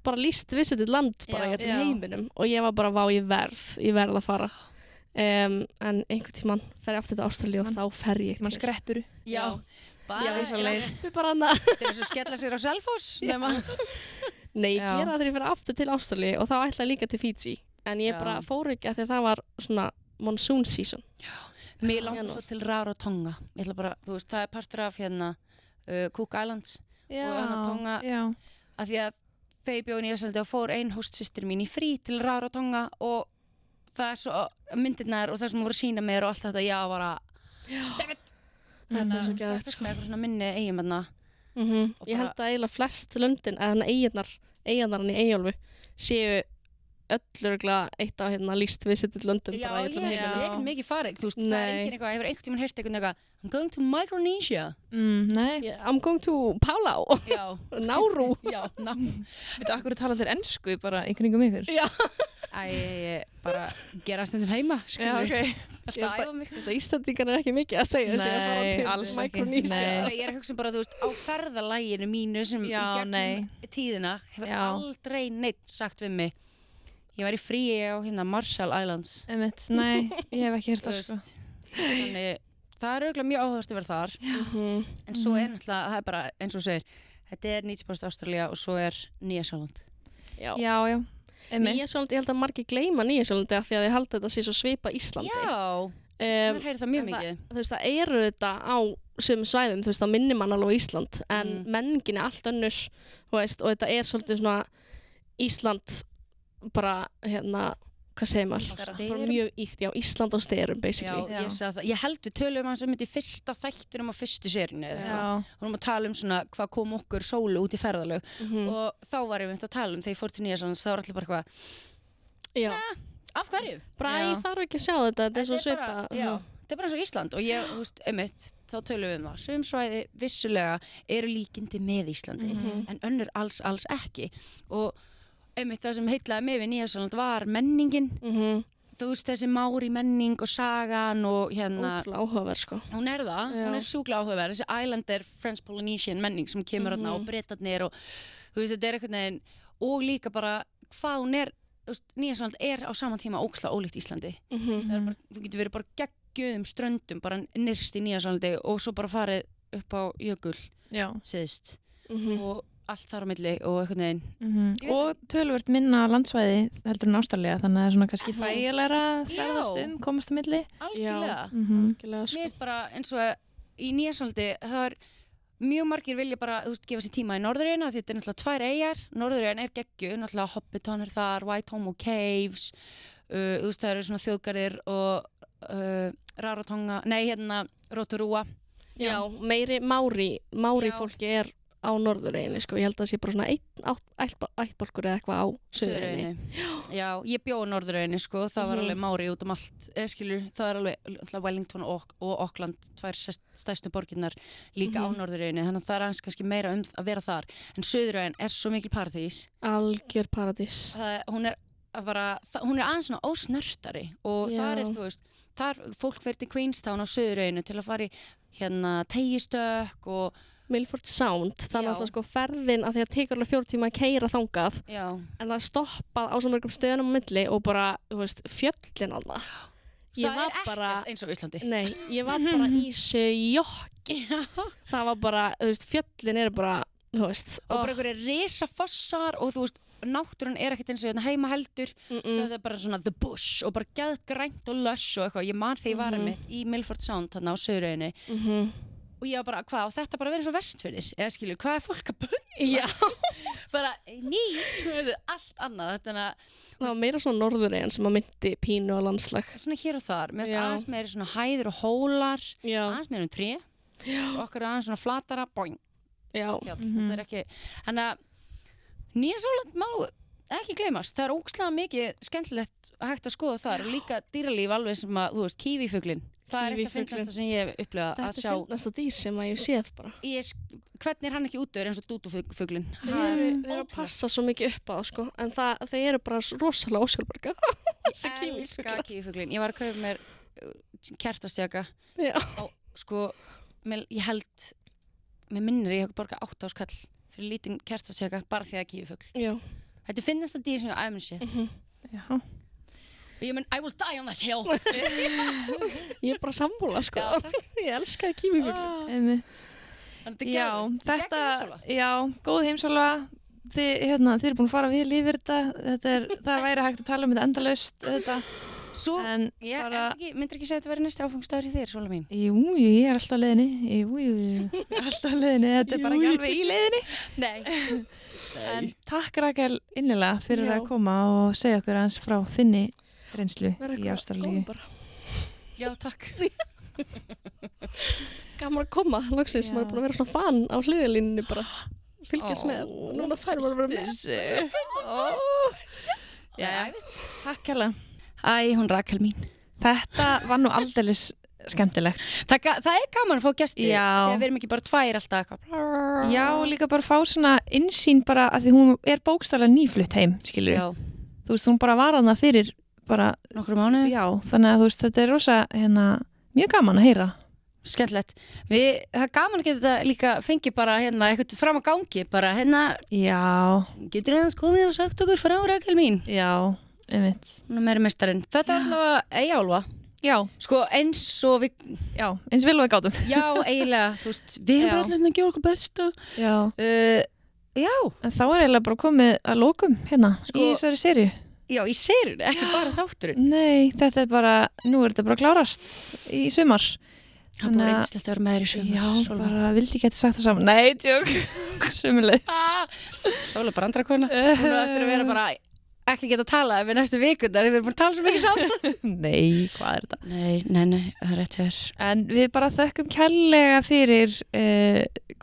bara least visited land bara í heiminum og ég var bara, vá, ég verð að fara. En einhvern tímann fer ég aftur til Ástralíu og þá fer ég til. Man skreppur. Skreppur bara hana. Þetta svo skella sér á Selfoss. Nei, ég gera það þegar ég fer aftur til Ástralíu og þá ætla ég líka til Fiji. En ég bara fór ekki af því að það var svona monsoon season. Mér langar svo til Rarotonga. Ég ætla bara, þú veist, það partur af Cook Islands. Og Tonga. Af því að þegar ég bjó í Nýja-Sjálandi og fór ein hóstsystir mín í frí til Rarotonga og það svo myndirnar og það sem voru að sína mér og allt þetta, bara þetta svo geðvægt, sko. Eitthvað svona minni eigum þarna. Ég held að eiginlega flest löndin, eða eiginarnar í Eyjólfu séu ölluruglega eitt af least visited löndum. Já, ég sé ekki mikið farið, þú veist, það enginn eitthvað, hefur einhvern tímann heyrt eitthvað, I'm going to Micronesia. Nei. I'm going to Palau. Já. Nauru. Já, Nauru. Veitu, akkur tala allir ensku bara í kringum ykkur? Já. Bara gera stundum heima, Já, ok. Alltaf æfa mig. Þetta Íslandingar ekki mikið að segja þessi að fara til Micronesia. Ég að hugsa bara, þú veist, á ferðalæginu mínu sem í gegnum tíðina hefur aldrei neitt sagt við mig. Ég var í fríi á Marshall Islands. Nei, ég hef ekki heyrt það, sko. Þannig, það örugglega mjög áhugavert að vera þar. En svo náttúrulega, það bara, eins og segir, þetta 90% Ástralía og svo Nýja-Sjáland. Já. Nýja-Sjálandi, ég held að margir gleyma Nýja-Sjálandi af því að ég held að þetta sé svo svipa Íslandi. Já, maður heyrir það mjög mikið. Þú veist, það eru þetta á sumum svæðum, þú veist, þá minnir mann alveg Ísland, en menningin allt önnur, þú veist, og þetta svolítið svona Ísland bara, hvað segir maður? Bara mjög íkt, Ísland á sterum, basically. Já, ég sagði það. Ég held við tölum hans þetta í fyrsta þættinum á fyrstu sérinu. Og að tala svona hvað kom okkur sólu út í ferðalög. Og þá var ég að tala þegar ég fór til Nýja-Sjálandi, þá var allir bara eitthvað, af hverju? Bara, ég þarf ekki að sjá þetta er svo svipa. Já, þetta bara eins og Ísland og ég, þú veist, þá tölum við það. Sum svæði vissulega eru líkindi með Íslandi, en önnur alls ekki. Og það sem heitlaði mig við Nýja-Sjáland var menningin. Þú veist, þessi Mári menning og sagan og ótrúlega áhugaverð, sko. Hún það, hún sjúklega áhugaverð. Þessi Islander, French Polynesian menning sem kemur þarna og Bretarnir og þú veist, þetta einhvern veginn og líka bara hvað hún þú veist, Nýja-Sjáland á sama tíma ógeðslega ólíkt Íslandi. Bara, þú getur verið bara geggjuðum ströndum bara nyrst í Nýja-Sjálandi og svo bara farið upp á jökul síðst og allt þar á milli og einhvern veginn. Og töluvert minna landsvæði heldur en Ástralía, þannig að það svona kannski þægilegra að ferðast komast á milli. Algjörlega. Mér finnst bara eins og í Nýja-Sjálandi, það mjög margir vilja bara, þú veist, gefa sér tíma í Norðureyjuna, því þetta náttúrulega 2 eyjar. Norðureyjan geggjuð, náttúrulega Hobbiton þar, Waitomo Caves, þú veist, það eru svona þjóðgarðir og Rarotonga, Rotorua. Já, meiri Mári fólki á Norðureyjunni, sko. Ég held að það sé bara svona einn ættbálkur eða eitthvað á Suðureyjunni. Já, ég bjó á Norðureyjunni, sko. Það var alveg Mári út allt, skilur. Það alveg Wellington og Auckland, 2 stærstu borginnar líka á Norðureyjunni. Þannig að það aðeins kannski meira að vera þar. En Suðureyjan svo mikil paradís. Algjör paradís. Hún aðeins svona ósnörtari og þar þú veist, þar fólk fer til Queenstown á Suðureyjunni til að fara í Teigistökk og Milford Sound, það er Já. náttúrulega sko ferðin að því að tekur alveg 4 tíma að keyra þangað Já. en það er stoppað á svo mörgum stöðunum á milli og bara, þú veist, fjöllin alveg. Það er ekkert eins og Íslandi. Nei, ég var bara í sjokki. Það var bara, þú veist, fjöllin eru bara, þú veist. Og bara einhverjir risafossar og þú veist, náttúran er ekkert eins og hérna heima heldur. Það er bara svona the bush og bara geðgrænt og lush og eitthvað. Ég man þegar ég var einmitt í Milford Sound þarna á Suðureyjunni. Og ég var bara, hvað, á þetta bara verið svo Vestfirðir? Eða skilur, hvað er fólk að bönna? Já. Bara, allt annað. Þetta það var meira svona norðureyjan sem að myndi pínu á landslag. svona hér og þar. Mér finnst Já. aðeins meiri svona hæðir og hólar. Já. Aðeins meiri tré. Og okkar er aðeins svona flatara, boing. Já. Þetta er ekki, þannig að Nýja-Sjáland má ekki gleymast. Það er ógeðslega mikið skemmtilegt hægt að skoða þar og líka dýralíf alveg sem að, þú veist, kívífuglinn. Það er eitthvað fyndnasta sem ég hef upplifað að Þetta sjá. er fyndnasta dýr sem að ég séð bara. Hvernig er hann ekki útdauður eins og dúdúfuglinn? Þeir eru að passa svo mikið upp á það sko, en þeir eru bara rosalega ósjálfbjarga. Þessi Elska kívífuglinn. Ég var að kaupa mér kertastjaka Já. og sko, ég held, mér minnir ég hef borgað 8 áskall fyrir lítinn kertastjaka bara því að kívífugl. Já. Þetta er fyndnasta dýr sem ég æfum sér. Já. Og ég menn, I will die on that hill. Ég er bara sammála sko. Ég elskaði kívífuglinn. Einmitt. Já, þetta, góð heimsálfa. Þið eru búin að fara vel yfir þetta. Það væri hægt að tala um þetta endalaust, þetta. Svo, En ég bara, myndir ekki segja að þetta verið næsti áfangstæður í þér, Sóla mín? jú, ég er alltaf á leiðinni. Alltaf á leiðinni. Þetta er bara ekki alveg í leiðinni. Nei. En takk Rakel innilega fyrir Já. að koma og segja okkur aðeins frá þinni reynslu Verða í eitthvað Ástralíu. góð bara. Já, takk. Gaman að koma, loksins. Já. Maður er búin að vera svona fan á hliðalínunni bara. Fylgjast með. Og núna fær maður að vera með. Já, takk kærlega. Æ, hún Rakel mín. Þetta var nú aldeilis skemmtilegt. Það er gaman að fá gesti. Já. Þegar við erum ekki bara tvær alltaf eitthvað. Já, og líka bara fá svona innsýn bara að því hún er bókstaflega nýflutt heim, skilur við. Já, Þú veist, hún bara var hana fyrir bara, nokkru mánuði. já, þannig að þú veist, þetta er rosa, mjög gaman að heyra. Skemmtilegt. Það er gaman að geta þetta líka fengið bara eitthvað fram á gangi. Bara Já, getur þið komið og sagt okkur frá Rakel mín. já, einmitt. Hún er meiri meistarinn. Þetta er allavega Eyjálfa. Já, Sko eins og við, já, eins vil og við gátum. já, eiginlega, þú veist, við erum Já. bara allir að gera okkur besta. Já. Já, En þá er eiginlega bara komið að lokum hérna Sko- í þessari serju. já, í serjunni, ekki bara þátturinn. Nei, þetta er bara, nú er þetta bara að klárast í sumar. Það er bara reyndislegt að vera með þér í sumar. Já, Sólveig. bara vildi ekki þetta sagt það saman. Nei, tjók, sumulegis. Sóla bara andra kona. Hún er eftir að vera bara ekki geta að tala við næstu vikundar. Við erum búin að tala svo mikið saman. Nei, hvað er þetta? Nei, það er rétt fyrir. En við bara þökkum kærlega fyrir,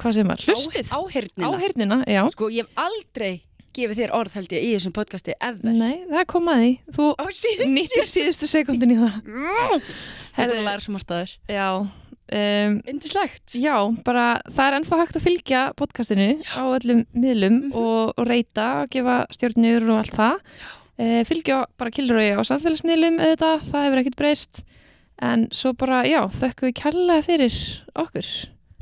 hvað sem var, hlustið. Áheyrnina. Áheyrnina, já. Sko, ég hef aldrei gefið þér orð held ég í þessum podcasti ever. Nei, það kom að því. Þú Á síðan. nýttir síðustu sekundin í það. Það er búin að læra svo margt að þér. Já, Indislegt. já, bara það er ennþá hægt að fylgja podcastinu á öllum miðlum og reyta, gefa stjörnur og allt það. Fylgja bara Kilroy á samfélagsmiðlum auðvitað, það hefur ekkert breyst. En svo bara, já, þökkum við kærlega fyrir okkur.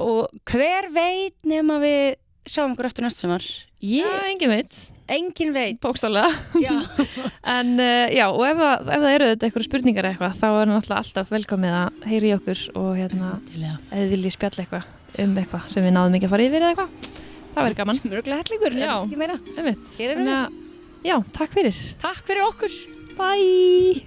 Og hver veit nema við sjáum okkur eftir næstu sumar? Já, engin veit, Engin veit. bókstaflega. Já. En já, og ef það eru þetta eitthvað spurningar eitthvað, þá er náttúrulega alltaf velkomið að heyri í okkur og ef þið viljið spjalla eitthvað eitthvað sem við náðum ekki að fara yfir eða eitthvað, það verður gaman. Mörgulega hellingur, Já. ekki meira. Einmitt. Hér erum við. Þannig að, já, takk fyrir. Takk fyrir okkur. Bye!